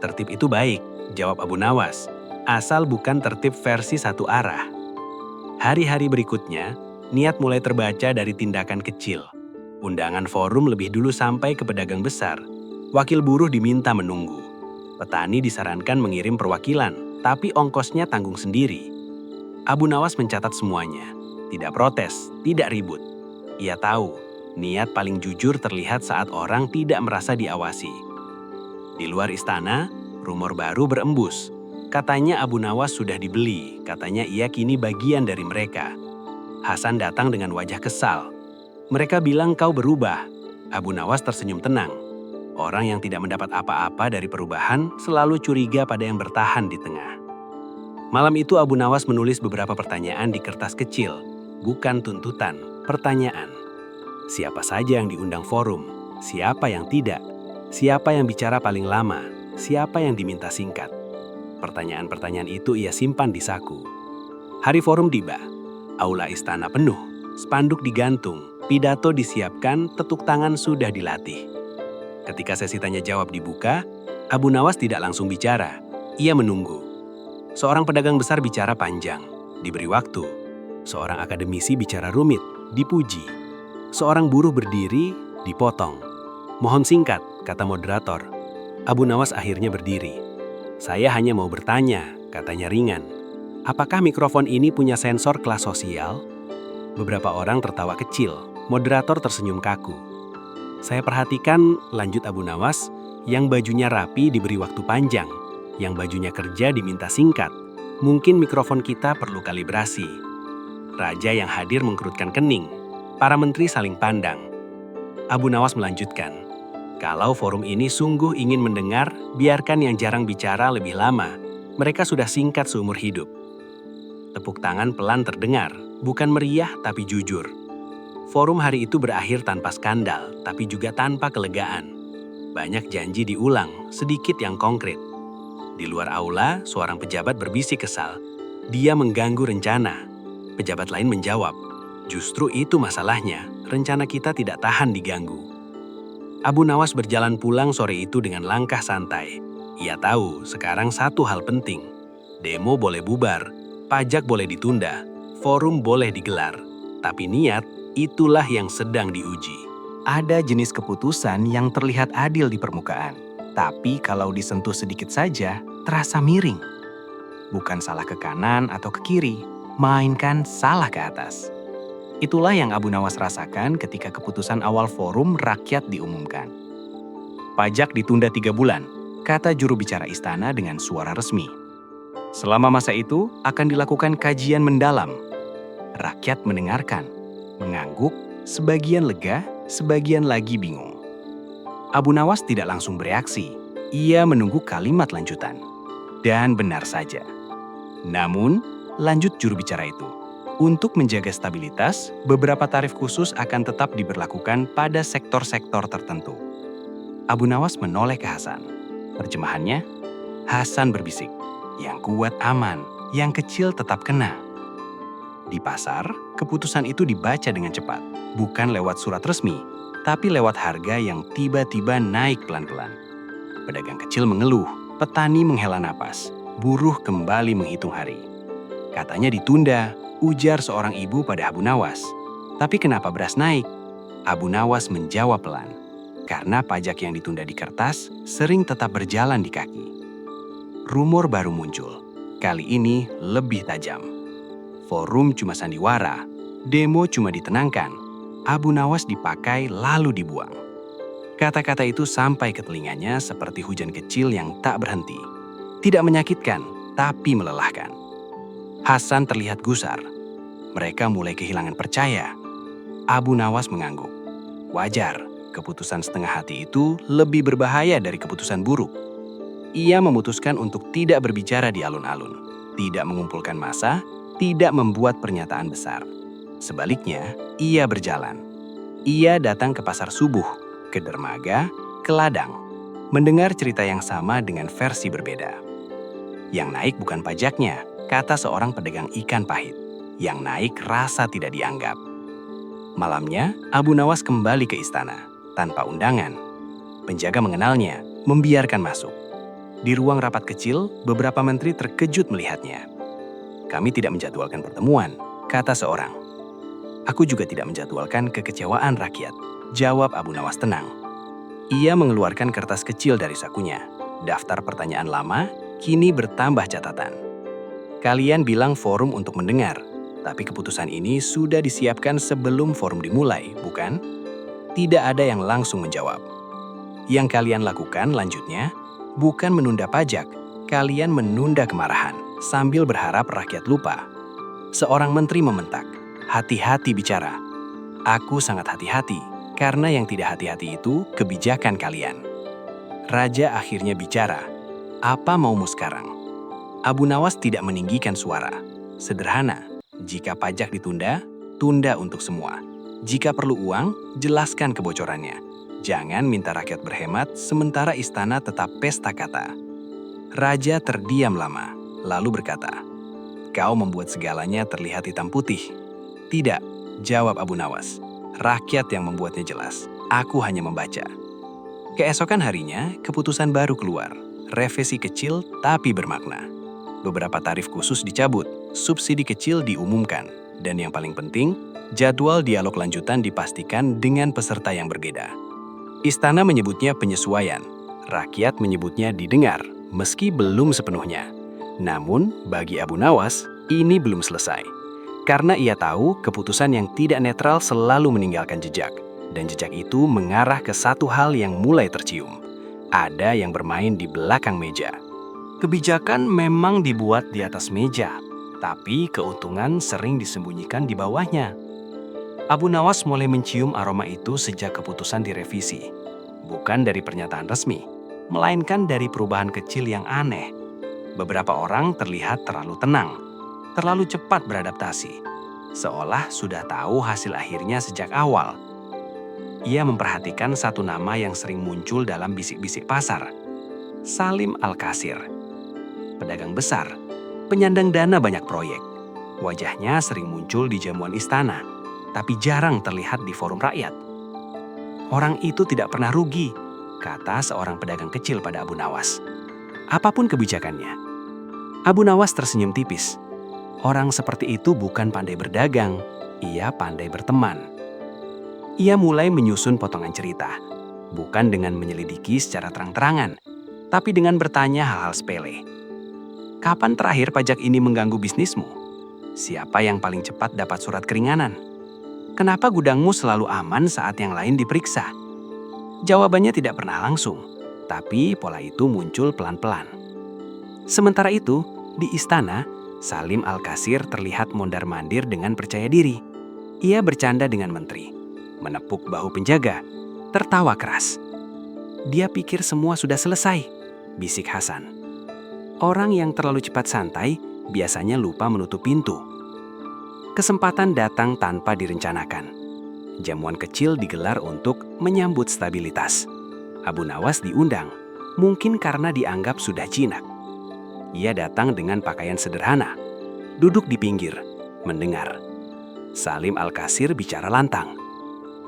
"Tertib itu baik," jawab Abu Nawas, "asal bukan tertib versi satu arah." Hari-hari berikutnya, niat mulai terbaca dari tindakan kecil. Undangan forum lebih dulu sampai ke pedagang besar. Wakil buruh diminta menunggu. Petani disarankan mengirim perwakilan, tapi ongkosnya tanggung sendiri. Abu Nawas mencatat semuanya. Tidak protes, tidak ribut. Ia tahu, niat paling jujur terlihat saat orang tidak merasa diawasi. Di luar istana, rumor baru berembus. Katanya Abu Nawas sudah dibeli, katanya ia kini bagian dari mereka. Hasan datang dengan wajah kesal. "Mereka bilang kau berubah." Abu Nawas tersenyum tenang. Orang yang tidak mendapat apa-apa dari perubahan selalu curiga pada yang bertahan di tengah. Malam itu Abu Nawas menulis beberapa pertanyaan di kertas kecil. Bukan tuntutan, pertanyaan. Siapa saja yang diundang forum? Siapa yang tidak? Siapa yang bicara paling lama? Siapa yang diminta singkat? Pertanyaan-pertanyaan itu ia simpan di saku. Hari forum tiba. Aula istana penuh. Spanduk digantung. Pidato disiapkan, tetuk tangan sudah dilatih. Ketika sesi tanya jawab dibuka, Abu Nawas tidak langsung bicara. Ia menunggu. Seorang pedagang besar bicara panjang, diberi waktu. Seorang akademisi bicara rumit, dipuji. Seorang buruh berdiri, dipotong. "Mohon singkat," kata moderator. Abu Nawas akhirnya berdiri. "Saya hanya mau bertanya," katanya ringan. "Apakah mikrofon ini punya sensor kelas sosial?" Beberapa orang tertawa kecil. Moderator tersenyum kaku. "Saya perhatikan," lanjut Abu Nawas, "yang bajunya rapi diberi waktu panjang, yang bajunya kerja diminta singkat. Mungkin mikrofon kita perlu kalibrasi." Raja yang hadir mengkerutkan kening. Para menteri saling pandang. Abu Nawas melanjutkan, "Kalau forum ini sungguh ingin mendengar, biarkan yang jarang bicara lebih lama. Mereka sudah singkat seumur hidup." Tepuk tangan pelan terdengar, bukan meriah tapi jujur. Forum hari itu berakhir tanpa skandal, tapi juga tanpa kelegaan. Banyak janji diulang, sedikit yang konkret. Di luar aula, seorang pejabat berbisik kesal. Dia mengganggu rencana. Pejabat lain menjawab, "Justru itu masalahnya, rencana kita tidak tahan diganggu." Abu Nawas berjalan pulang sore itu dengan langkah santai. Ia tahu sekarang satu hal penting. Demo boleh bubar, pajak boleh ditunda, forum boleh digelar, tapi niat itulah yang sedang diuji. Ada jenis keputusan yang terlihat adil di permukaan, tapi kalau disentuh sedikit saja, terasa miring. Bukan salah ke kanan atau ke kiri, melainkan salah ke atas. Itulah yang Abu Nawas rasakan ketika keputusan awal forum rakyat diumumkan. Pajak ditunda 3 bulan, kata juru bicara istana dengan suara resmi. Selama masa itu akan dilakukan kajian mendalam. Rakyat mendengarkan, mengangguk, sebagian lega, sebagian lagi bingung. Abu Nawas tidak langsung bereaksi. Ia menunggu kalimat lanjutan. Dan benar saja. Namun, lanjut juru bicara itu. Untuk menjaga stabilitas, beberapa tarif khusus akan tetap diberlakukan pada sektor-sektor tertentu. Abu Nawas menoleh ke Hasan. Terjemahannya, Hasan berbisik, yang kuat aman, yang kecil tetap kena. Di pasar, keputusan itu dibaca dengan cepat, bukan lewat surat resmi, tapi lewat harga yang tiba-tiba naik pelan-pelan. Pedagang kecil mengeluh, petani menghela napas, buruh kembali menghitung hari. Katanya ditunda, ujar seorang ibu pada Abu Nawas. Tapi kenapa beras naik? Abu Nawas menjawab pelan. Karena pajak yang ditunda di kertas sering tetap berjalan di kaki. Rumor baru muncul. Kali ini lebih tajam. Forum cuma sandiwara, demo cuma ditenangkan. Abu Nawas dipakai lalu dibuang. Kata-kata itu sampai ke telinganya seperti hujan kecil yang tak berhenti. Tidak menyakitkan, tapi melelahkan. Hasan terlihat gusar. Mereka mulai kehilangan percaya. Abu Nawas mengangguk. Wajar, keputusan setengah hati itu lebih berbahaya dari keputusan buruk. Ia memutuskan untuk tidak berbicara di alun-alun, tidak mengumpulkan massa, tidak membuat pernyataan besar. Sebaliknya, ia berjalan. Ia datang ke pasar subuh, ke dermaga, ke ladang, mendengar cerita yang sama dengan versi berbeda. Yang naik bukan pajaknya, kata seorang pedagang ikan pahit. Yang naik rasa tidak dianggap. Malamnya, Abu Nawas kembali ke istana, tanpa undangan. Penjaga mengenalnya, membiarkan masuk. Di ruang rapat kecil, beberapa menteri terkejut melihatnya. Kami tidak menjadwalkan pertemuan, kata seorang. Aku juga tidak menjadwalkan kekecewaan rakyat, jawab Abu Nawas tenang. Ia mengeluarkan kertas kecil dari sakunya. Daftar pertanyaan lama, kini bertambah catatan. Kalian bilang forum untuk mendengar, tapi keputusan ini sudah disiapkan sebelum forum dimulai, bukan? Tidak ada yang langsung menjawab. Yang kalian lakukan lanjutnya, bukan menunda pajak, kalian menunda kemarahan, sambil berharap rakyat lupa. Seorang menteri mementak, hati-hati bicara. Aku sangat hati-hati, karena yang tidak hati-hati itu kebijakan kalian. Raja akhirnya bicara, apa maumu sekarang? Abu Nawas tidak meninggikan suara. Sederhana, jika pajak ditunda, tunda untuk semua. Jika perlu uang, jelaskan kebocorannya. Jangan minta rakyat berhemat sementara istana tetap pesta kata. Raja terdiam lama, lalu berkata, kau membuat segalanya terlihat hitam putih. Tidak, jawab Abu Nawas. Rakyat yang membuatnya jelas. Aku hanya membaca. Keesokan harinya, keputusan baru keluar. Revisi kecil tapi bermakna. Beberapa tarif khusus dicabut, subsidi kecil diumumkan, dan yang paling penting, jadwal dialog lanjutan dipastikan dengan peserta yang berbeda. Istana menyebutnya penyesuaian, rakyat menyebutnya didengar, meski belum sepenuhnya. Namun, bagi Abu Nawas, ini belum selesai. Karena ia tahu keputusan yang tidak netral selalu meninggalkan jejak, dan jejak itu mengarah ke satu hal yang mulai tercium. Ada yang bermain di belakang meja. Kebijakan memang dibuat di atas meja, tapi keuntungan sering disembunyikan di bawahnya. Abu Nawas mulai mencium aroma itu sejak keputusan direvisi. Bukan dari pernyataan resmi, melainkan dari perubahan kecil yang aneh. Beberapa orang terlihat terlalu tenang, terlalu cepat beradaptasi, seolah sudah tahu hasil akhirnya sejak awal. Ia memperhatikan satu nama yang sering muncul dalam bisik-bisik pasar, Salim Al-Qasir. Pedagang besar, penyandang dana banyak proyek. Wajahnya sering muncul di jamuan istana, tapi jarang terlihat di forum rakyat. Orang itu tidak pernah rugi, kata seorang pedagang kecil pada Abu Nawas. Apapun kebijakannya. Abu Nawas tersenyum tipis. Orang seperti itu bukan pandai berdagang, ia pandai berteman. Ia mulai menyusun potongan cerita, bukan dengan menyelidiki secara terang-terangan, tapi dengan bertanya hal-hal sepele. Kapan terakhir pajak ini mengganggu bisnismu? Siapa yang paling cepat dapat surat keringanan? Kenapa gudangmu selalu aman saat yang lain diperiksa? Jawabannya tidak pernah langsung, tapi pola itu muncul pelan-pelan. Sementara itu, di istana, Salim Al-Qasir terlihat mondar-mandir dengan percaya diri. Ia bercanda dengan menteri, menepuk bahu penjaga, tertawa keras. Dia pikir semua sudah selesai, bisik Hasan. Orang yang terlalu cepat santai biasanya lupa menutup pintu. Kesempatan datang tanpa direncanakan. Jamuan kecil digelar untuk menyambut stabilitas. Abu Nawas diundang, mungkin karena dianggap sudah jinak. Ia datang dengan pakaian sederhana, duduk di pinggir, mendengar. Salim Al-Qasir bicara lantang.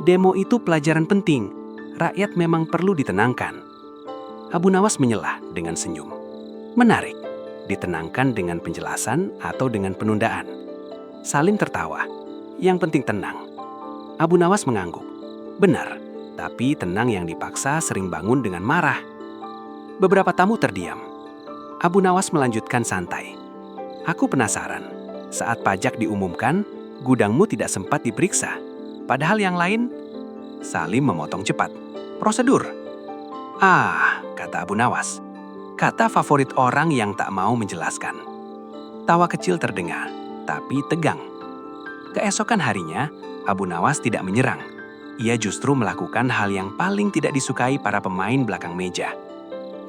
Demo itu pelajaran penting, rakyat memang perlu ditenangkan. Abu Nawas menyelah dengan senyum. Menarik, ditenangkan dengan penjelasan atau dengan penundaan. Salim tertawa, yang penting tenang. Abu Nawas mengangguk. Benar, tapi tenang yang dipaksa sering bangun dengan marah. Beberapa tamu terdiam. Abu Nawas melanjutkan santai. Aku penasaran, saat pajak diumumkan, gudangmu tidak sempat diperiksa. Padahal yang lain, Salim memotong cepat. Prosedur. Kata Abu Nawas. Kata favorit orang yang tak mau menjelaskan. Tawa kecil terdengar, tapi tegang. Keesokan harinya, Abu Nawas tidak menyerang. Ia justru melakukan hal yang paling tidak disukai para pemain belakang meja.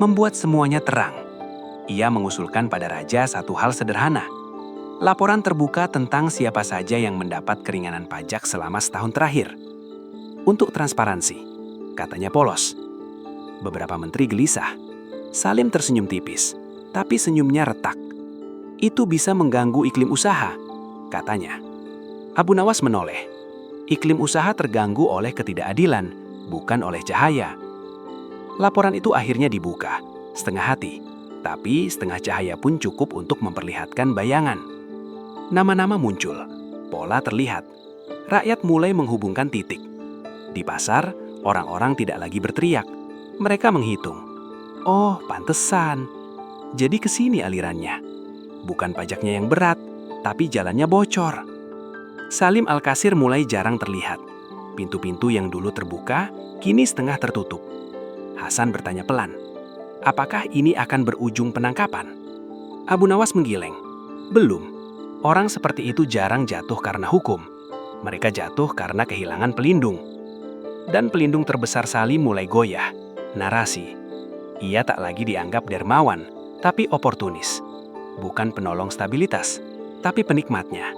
Membuat semuanya terang. Ia mengusulkan pada raja satu hal sederhana. Laporan terbuka tentang siapa saja yang mendapat keringanan pajak selama setahun terakhir. Untuk transparansi, katanya polos. Beberapa menteri gelisah. Salim tersenyum tipis, tapi senyumnya retak. Itu bisa mengganggu iklim usaha, katanya. Abu Nawas menoleh. Iklim usaha terganggu oleh ketidakadilan, bukan oleh cahaya. Laporan itu akhirnya dibuka, setengah hati. Tapi setengah cahaya pun cukup untuk memperlihatkan bayangan. Nama-nama muncul, pola terlihat. Rakyat mulai menghubungkan titik. Di pasar, orang-orang tidak lagi berteriak. Mereka menghitung. Oh, pantesan. Jadi kesini alirannya. Bukan pajaknya yang berat, tapi jalannya bocor. Salim Al-Qasir mulai jarang terlihat. Pintu-pintu yang dulu terbuka, kini setengah tertutup. Hasan bertanya pelan. Apakah ini akan berujung penangkapan? Abu Nawas menggeleng. Belum. Orang seperti itu jarang jatuh karena hukum. Mereka jatuh karena kehilangan pelindung. Dan pelindung terbesar Salim mulai goyah. Narasi. Ia tak lagi dianggap dermawan, tapi oportunis. Bukan penolong stabilitas, tapi penikmatnya.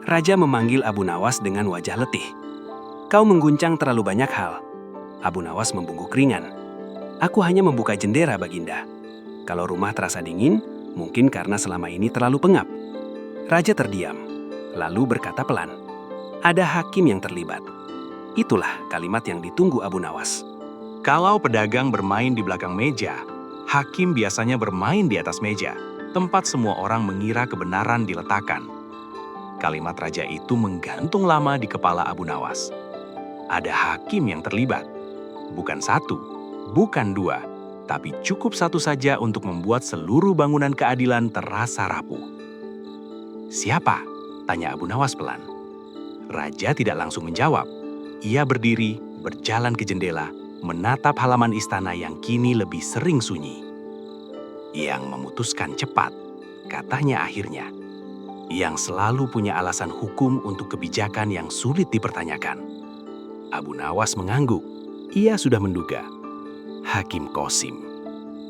Raja memanggil Abu Nawas dengan wajah letih. Kau mengguncang terlalu banyak hal. Abu Nawas membungkuk ringan. Aku hanya membuka jendela, Baginda. Kalau rumah terasa dingin, mungkin karena selama ini terlalu pengap. Raja terdiam, lalu berkata pelan. Ada hakim yang terlibat. Itulah kalimat yang ditunggu Abu Nawas. Kalau pedagang bermain di belakang meja, hakim biasanya bermain di atas meja, tempat semua orang mengira kebenaran diletakkan. Kalimat raja itu menggantung lama di kepala Abu Nawas. Ada hakim yang terlibat. Bukan satu, bukan dua, tapi cukup satu saja untuk membuat seluruh bangunan keadilan terasa rapuh. Siapa? Tanya Abu Nawas pelan. Raja tidak langsung menjawab. Ia berdiri, berjalan ke jendela, menatap halaman istana yang kini lebih sering sunyi. Yang memutuskan cepat, katanya akhirnya. Yang selalu punya alasan hukum untuk kebijakan yang sulit dipertanyakan. Abu Nawas mengangguk. Ia sudah menduga. Hakim Qasim.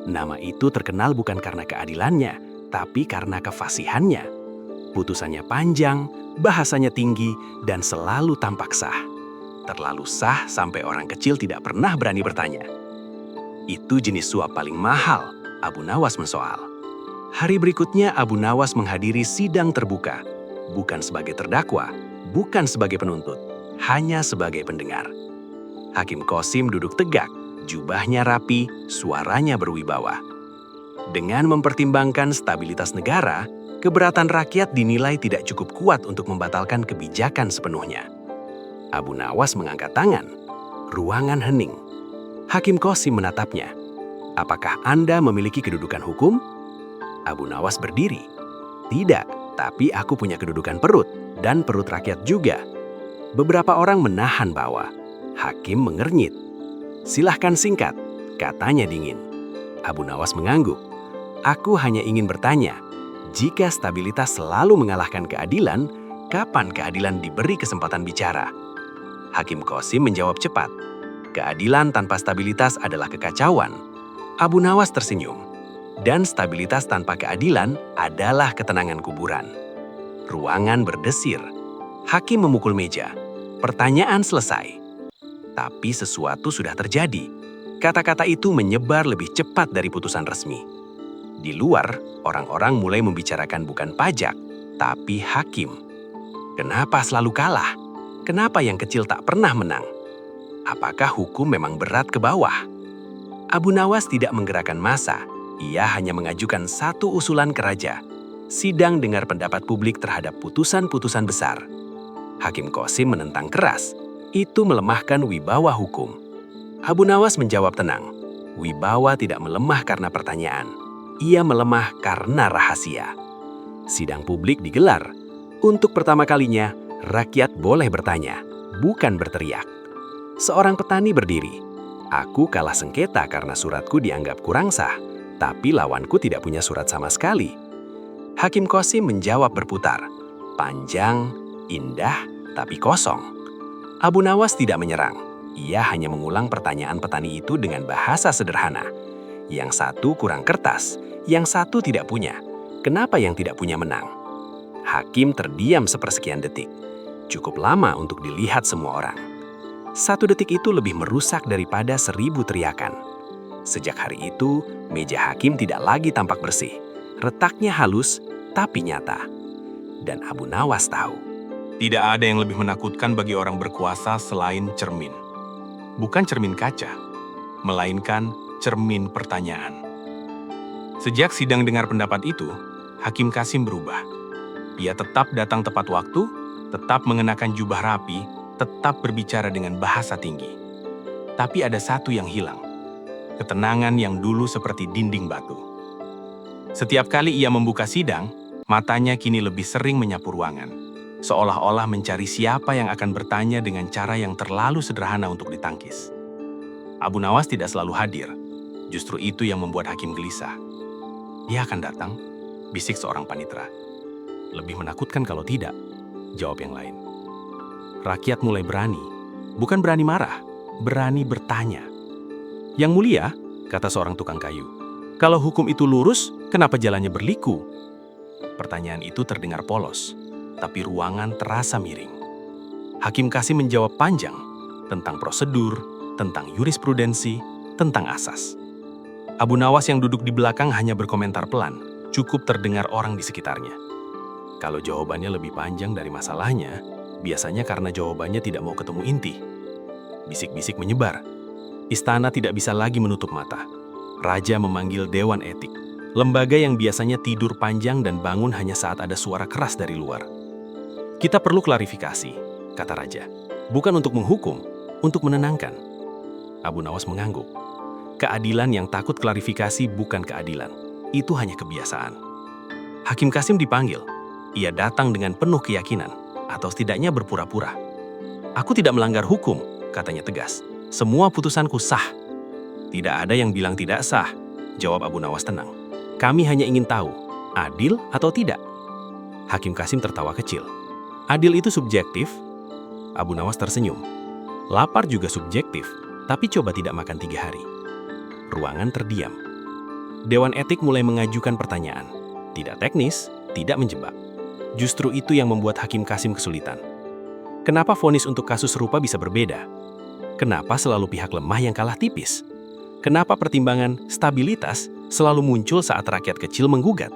Nama itu terkenal bukan karena keadilannya, tapi karena kefasihannya. Putusannya panjang, bahasanya tinggi, dan selalu tampak sah. Terlalu sah sampai orang kecil tidak pernah berani bertanya. Itu jenis suap paling mahal, Abu Nawas mensoal. Hari berikutnya Abu Nawas menghadiri sidang terbuka. Bukan sebagai terdakwa, bukan sebagai penuntut, hanya sebagai pendengar. Hakim Qasim duduk tegak, jubahnya rapi, suaranya berwibawa. Dengan mempertimbangkan stabilitas negara, Keberatan rakyat dinilai tidak cukup kuat untuk membatalkan kebijakan sepenuhnya. Abu Nawas mengangkat tangan. Ruangan hening. Hakim Qasim menatapnya. Apakah Anda memiliki kedudukan hukum? Abu Nawas berdiri. Tidak, tapi aku punya kedudukan perut, dan perut rakyat juga. Beberapa orang menahan bawah. Hakim mengernyit. Silahkan singkat, katanya dingin. Abu Nawas mengangguk. Aku hanya ingin bertanya, jika stabilitas selalu mengalahkan keadilan, kapan keadilan diberi kesempatan bicara? Hakim Qasim menjawab cepat. Keadilan tanpa stabilitas adalah kekacauan. Abu Nawas tersenyum. Dan stabilitas tanpa keadilan adalah ketenangan kuburan. Ruangan berdesir. Hakim memukul meja. Pertanyaan selesai. Tapi sesuatu sudah terjadi. Kata-kata itu menyebar lebih cepat dari putusan resmi. Di luar, orang-orang mulai membicarakan bukan pajak, tapi hakim. Kenapa selalu kalah? Kenapa yang kecil tak pernah menang? Apakah hukum memang berat ke bawah? Abu Nawas tidak menggerakkan massa. Ia hanya mengajukan satu usulan ke raja. Sidang dengar pendapat publik terhadap putusan-putusan besar. Hakim Qasim menentang keras. Itu melemahkan wibawa hukum. Abu Nawas menjawab tenang. Wibawa tidak melemah karena pertanyaan. Ia melemah karena rahasia. Sidang publik digelar. Untuk pertama kalinya, rakyat boleh bertanya, bukan berteriak. Seorang petani berdiri. Aku kalah sengketa karena suratku dianggap kurang sah, tapi lawanku tidak punya surat sama sekali. Hakim Qasim menjawab berputar. Panjang, indah, tapi kosong. Abu Nawas tidak menyerang. Ia hanya mengulang pertanyaan petani itu dengan bahasa sederhana. Yang satu kurang kertas, yang satu tidak punya. Kenapa yang tidak punya menang? Hakim terdiam sepersekian detik. Cukup lama untuk dilihat semua orang. 1 detik itu lebih merusak daripada 1000 teriakan. Sejak hari itu, meja hakim tidak lagi tampak bersih. Retaknya halus, tapi nyata. Dan Abu Nawas tahu. Tidak ada yang lebih menakutkan bagi orang berkuasa selain cermin. Bukan cermin kaca, melainkan cermin pertanyaan. Sejak sidang dengar pendapat itu, Hakim Qasim berubah. Ia tetap datang tepat waktu, tetap mengenakan jubah rapi, tetap berbicara dengan bahasa tinggi. Tapi ada satu yang hilang. Ketenangan yang dulu seperti dinding batu. Setiap kali ia membuka sidang, matanya kini lebih sering menyapu ruangan. Seolah-olah mencari siapa yang akan bertanya dengan cara yang terlalu sederhana untuk ditangkis. Abu Nawas tidak selalu hadir. Justru itu yang membuat hakim gelisah. Dia akan datang, bisik seorang panitera. Lebih menakutkan kalau tidak, jawab yang lain. Rakyat mulai berani. Bukan berani marah, berani bertanya. Yang mulia, kata seorang tukang kayu. Kalau hukum itu lurus, kenapa jalannya berliku? Pertanyaan itu terdengar polos. Tapi ruangan terasa miring. Hakim Qasim menjawab panjang tentang prosedur, tentang jurisprudensi, tentang asas. Abu Nawas yang duduk di belakang hanya berkomentar pelan, cukup terdengar orang di sekitarnya. Kalau jawabannya lebih panjang dari masalahnya, biasanya karena jawabannya tidak mau ketemu inti. Bisik-bisik menyebar. Istana tidak bisa lagi menutup mata. Raja memanggil Dewan Etik, lembaga yang biasanya tidur panjang dan bangun hanya saat ada suara keras dari luar. Kita perlu klarifikasi, kata Raja. Bukan untuk menghukum, untuk menenangkan. Abu Nawas mengangguk. Keadilan yang takut klarifikasi bukan keadilan. Itu hanya kebiasaan. Hakim Qasim dipanggil. Ia datang dengan penuh keyakinan, atau setidaknya berpura-pura. Aku tidak melanggar hukum, katanya tegas. Semua putusanku sah. Tidak ada yang bilang tidak sah, jawab Abu Nawas tenang. Kami hanya ingin tahu, adil atau tidak? Hakim Qasim tertawa kecil. Adil itu subjektif. Abu Nawas tersenyum. Lapar juga subjektif, tapi coba tidak makan 3 hari. Ruangan terdiam. Dewan Etik mulai mengajukan pertanyaan. Tidak teknis, tidak menjebak. Justru itu yang membuat Hakim Qasim kesulitan. Kenapa vonis untuk kasus serupa bisa berbeda? Kenapa selalu pihak lemah yang kalah tipis? Kenapa pertimbangan stabilitas selalu muncul saat rakyat kecil menggugat?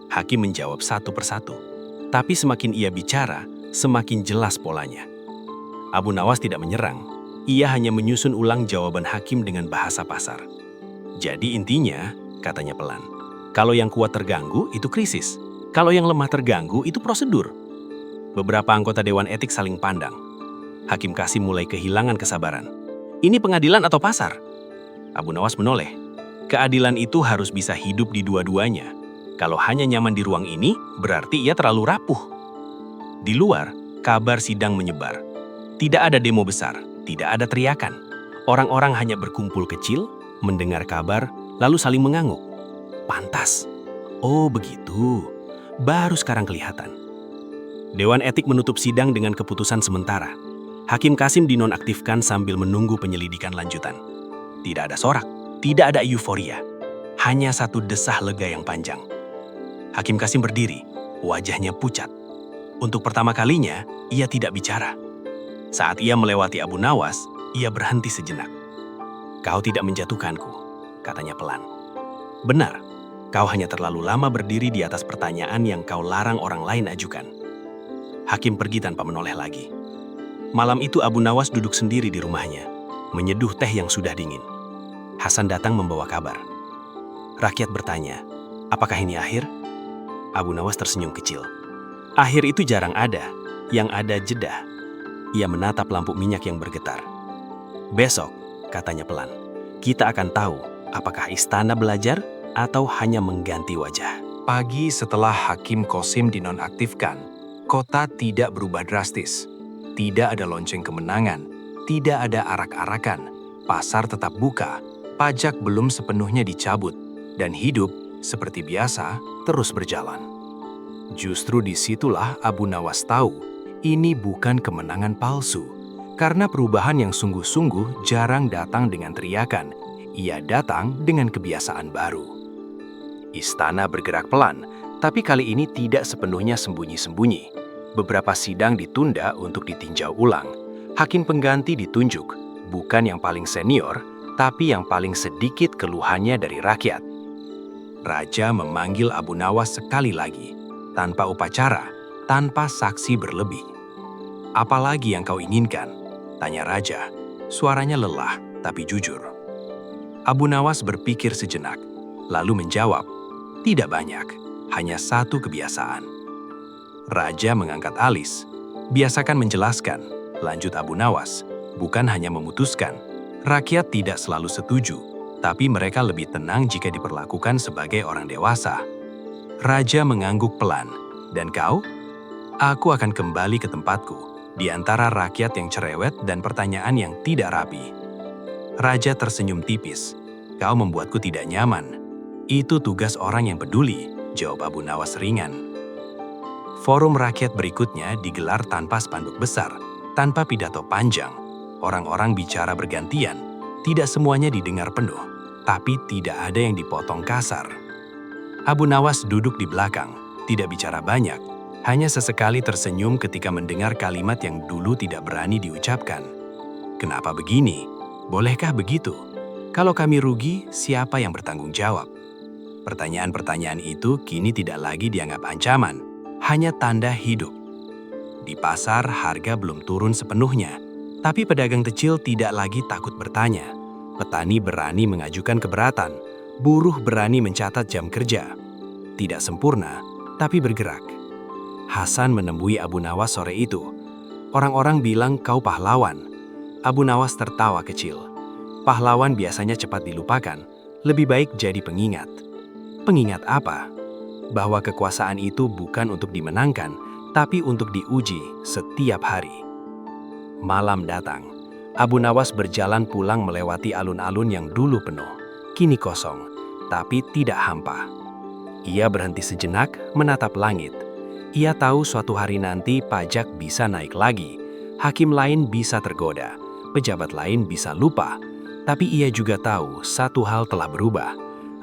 Hakim menjawab satu persatu. Tapi semakin ia bicara, semakin jelas polanya. Abu Nawas tidak menyerang. Ia hanya menyusun ulang jawaban hakim dengan bahasa pasar. Jadi intinya, katanya pelan, kalau yang kuat terganggu, itu krisis. Kalau yang lemah terganggu, itu prosedur. Beberapa anggota Dewan Etik saling pandang. Hakim Kasim mulai kehilangan kesabaran. Ini pengadilan atau pasar? Abu Nawas menoleh. Keadilan itu harus bisa hidup di dua-duanya. Kalau hanya nyaman di ruang ini, berarti ia terlalu rapuh. Di luar, kabar sidang menyebar. Tidak ada demo besar, tidak ada teriakan. Orang-orang hanya berkumpul kecil, mendengar kabar, lalu saling mengangguk. Pantas. Oh begitu. Baru sekarang kelihatan. Dewan Etik menutup sidang dengan keputusan sementara. Hakim Kasim dinonaktifkan sambil menunggu penyelidikan lanjutan. Tidak ada sorak, tidak ada euforia. Hanya satu desah lega yang panjang. Hakim Kasim berdiri, wajahnya pucat. Untuk pertama kalinya, ia tidak bicara. Saat ia melewati Abu Nawas, ia berhenti sejenak. "Kau tidak menjatuhkanku," katanya pelan. "Benar, kau hanya terlalu lama berdiri di atas pertanyaan yang kau larang orang lain ajukan." Hakim pergi tanpa menoleh lagi. Malam itu Abu Nawas duduk sendiri di rumahnya, menyeduh teh yang sudah dingin. Hasan datang membawa kabar. Rakyat bertanya, apakah ini akhir? Abu Nawas tersenyum kecil. Akhir itu jarang ada, yang ada jeda. Ia menatap lampu minyak yang bergetar. "Besok," katanya pelan, "kita akan tahu apakah istana belajar atau hanya mengganti wajah." Pagi setelah Hakim Qasim dinonaktifkan, kota tidak berubah drastis. Tidak ada lonceng kemenangan, tidak ada arak-arakan, pasar tetap buka, pajak belum sepenuhnya dicabut, dan hidup, seperti biasa, terus berjalan. Justru disitulah Abu Nawas tahu, ini bukan kemenangan palsu, karena perubahan yang sungguh-sungguh jarang datang dengan teriakan, ia datang dengan kebiasaan baru. Istana bergerak pelan, tapi kali ini tidak sepenuhnya sembunyi-sembunyi. Beberapa sidang ditunda untuk ditinjau ulang. Hakim pengganti ditunjuk, bukan yang paling senior, tapi yang paling sedikit keluhannya dari rakyat. Raja memanggil Abu Nawas sekali lagi, tanpa upacara, tanpa saksi berlebih. "Apalagi yang kau inginkan?" tanya Raja. Suaranya lelah, tapi jujur. Abu Nawas berpikir sejenak, lalu menjawab, "Tidak banyak, hanya satu kebiasaan." Raja mengangkat alis. "Biasakan menjelaskan," lanjut Abu Nawas, "bukan hanya memutuskan. Rakyat tidak selalu setuju, tapi mereka lebih tenang jika diperlakukan sebagai orang dewasa." Raja mengangguk pelan. "Dan kau?" "Aku akan kembali ke tempatku, di antara rakyat yang cerewet dan pertanyaan yang tidak rapi." Raja tersenyum tipis. "Kau membuatku tidak nyaman." "Itu tugas orang yang peduli," jawab Abu Nawas ringan. Forum rakyat berikutnya digelar tanpa spanduk besar, tanpa pidato panjang. Orang-orang bicara bergantian, tidak semuanya didengar penuh, tapi tidak ada yang dipotong kasar. Abu Nawas duduk di belakang, tidak bicara banyak, hanya sesekali tersenyum ketika mendengar kalimat yang dulu tidak berani diucapkan. "Kenapa begini? Bolehkah begitu? Kalau kami rugi, siapa yang bertanggung jawab?" Pertanyaan-pertanyaan itu kini tidak lagi dianggap ancaman, hanya tanda hidup. Di pasar, harga belum turun sepenuhnya, tapi pedagang kecil tidak lagi takut bertanya. Petani berani mengajukan keberatan, buruh berani mencatat jam kerja. Tidak sempurna, tapi bergerak. Hasan menemui Abu Nawas sore itu. Orang-orang bilang kau pahlawan. Abu Nawas tertawa kecil. Pahlawan biasanya cepat dilupakan, lebih baik jadi pengingat. Pengingat apa? Bahwa kekuasaan itu bukan untuk dimenangkan, tapi untuk diuji setiap hari. Malam datang. Abu Nawas berjalan pulang melewati alun-alun yang dulu penuh, kini kosong, tapi tidak hampa. Ia berhenti sejenak menatap langit. Ia tahu suatu hari nanti pajak bisa naik lagi, hakim lain bisa tergoda, pejabat lain bisa lupa. Tapi ia juga tahu satu hal telah berubah.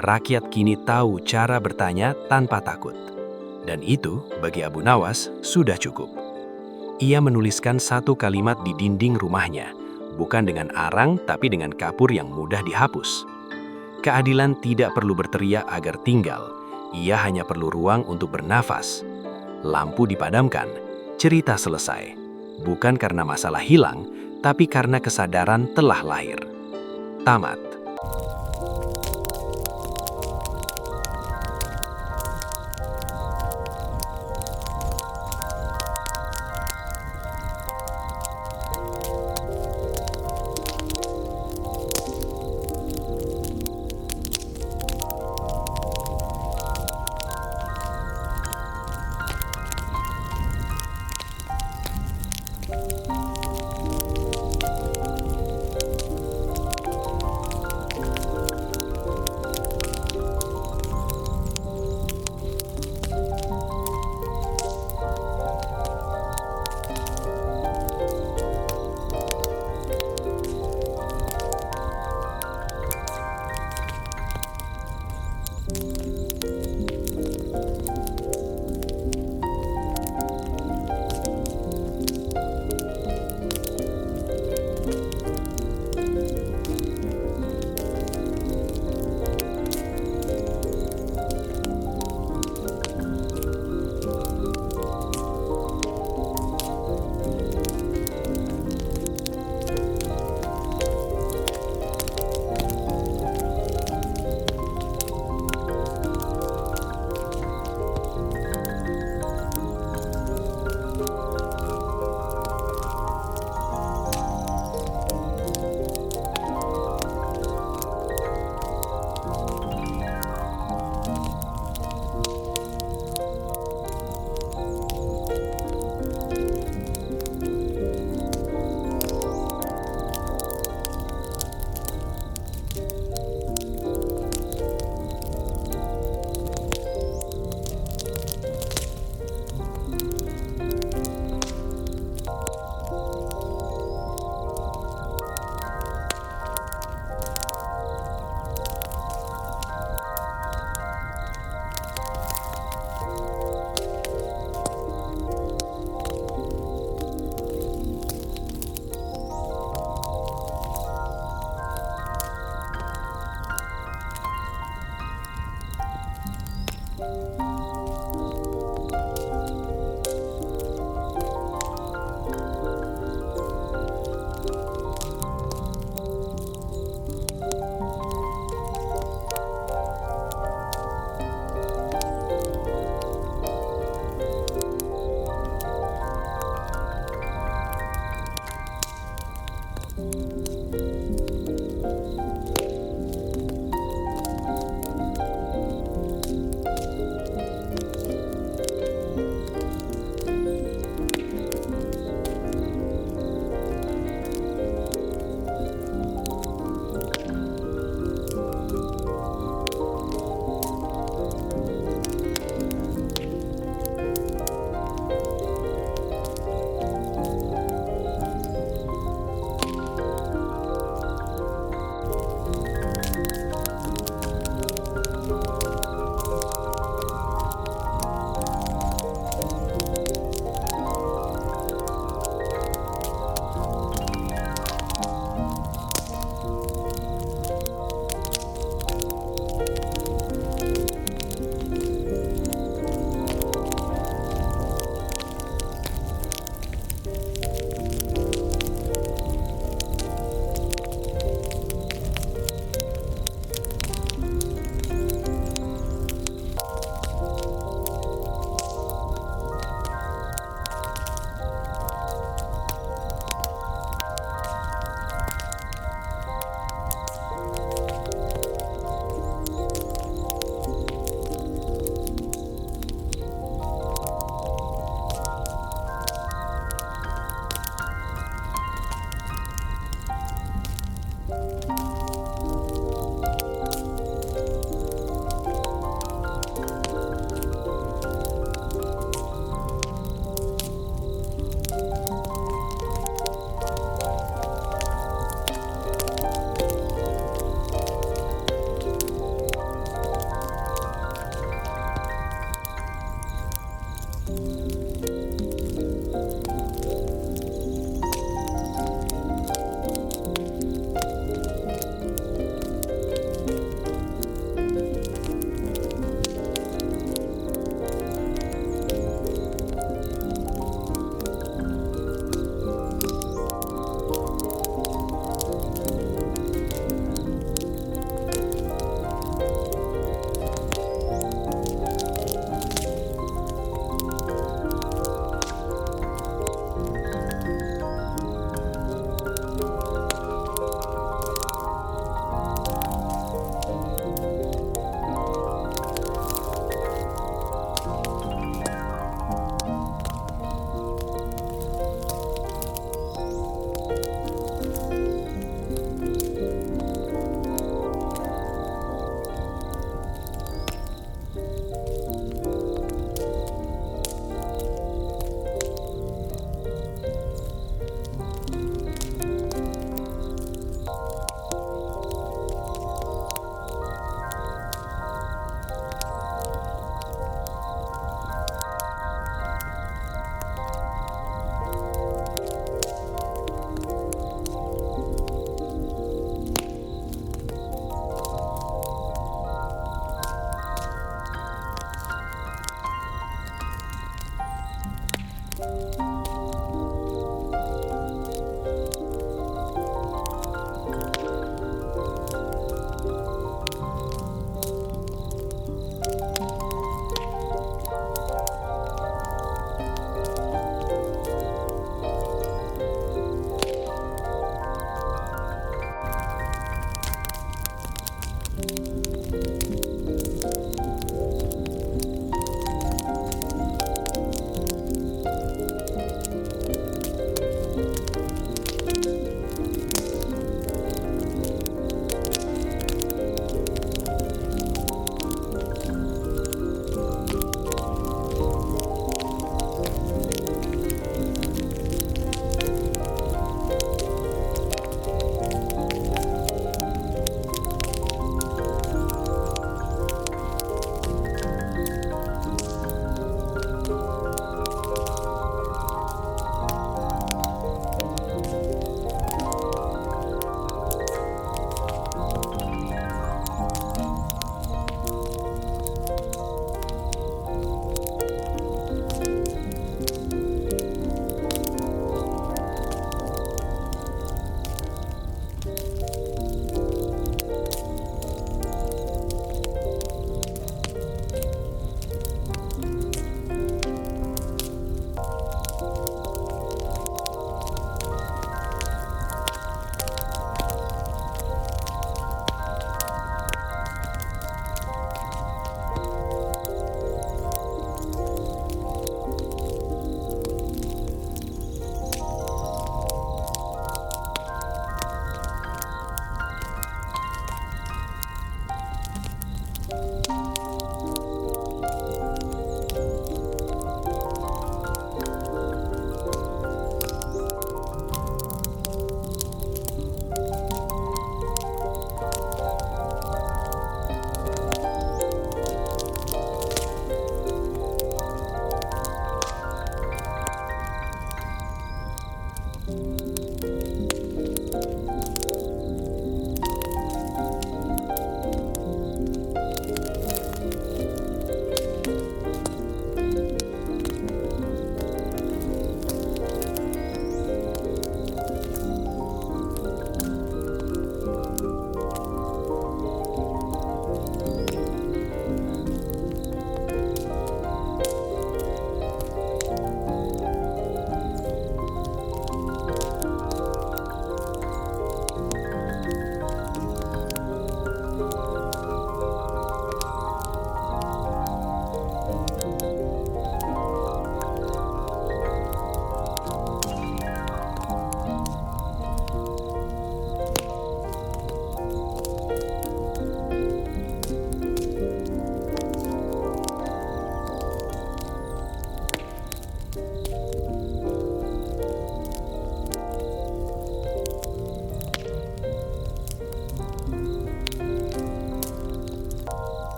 Rakyat kini tahu cara bertanya tanpa takut. Dan itu, bagi Abu Nawas, sudah cukup. Ia menuliskan satu kalimat di dinding rumahnya, bukan dengan arang tapi dengan kapur yang mudah dihapus. Keadilan tidak perlu berteriak agar tinggal, ia hanya perlu ruang untuk bernafas. Lampu dipadamkan, cerita selesai. Bukan karena masalah hilang, tapi karena kesadaran telah lahir. Tamat.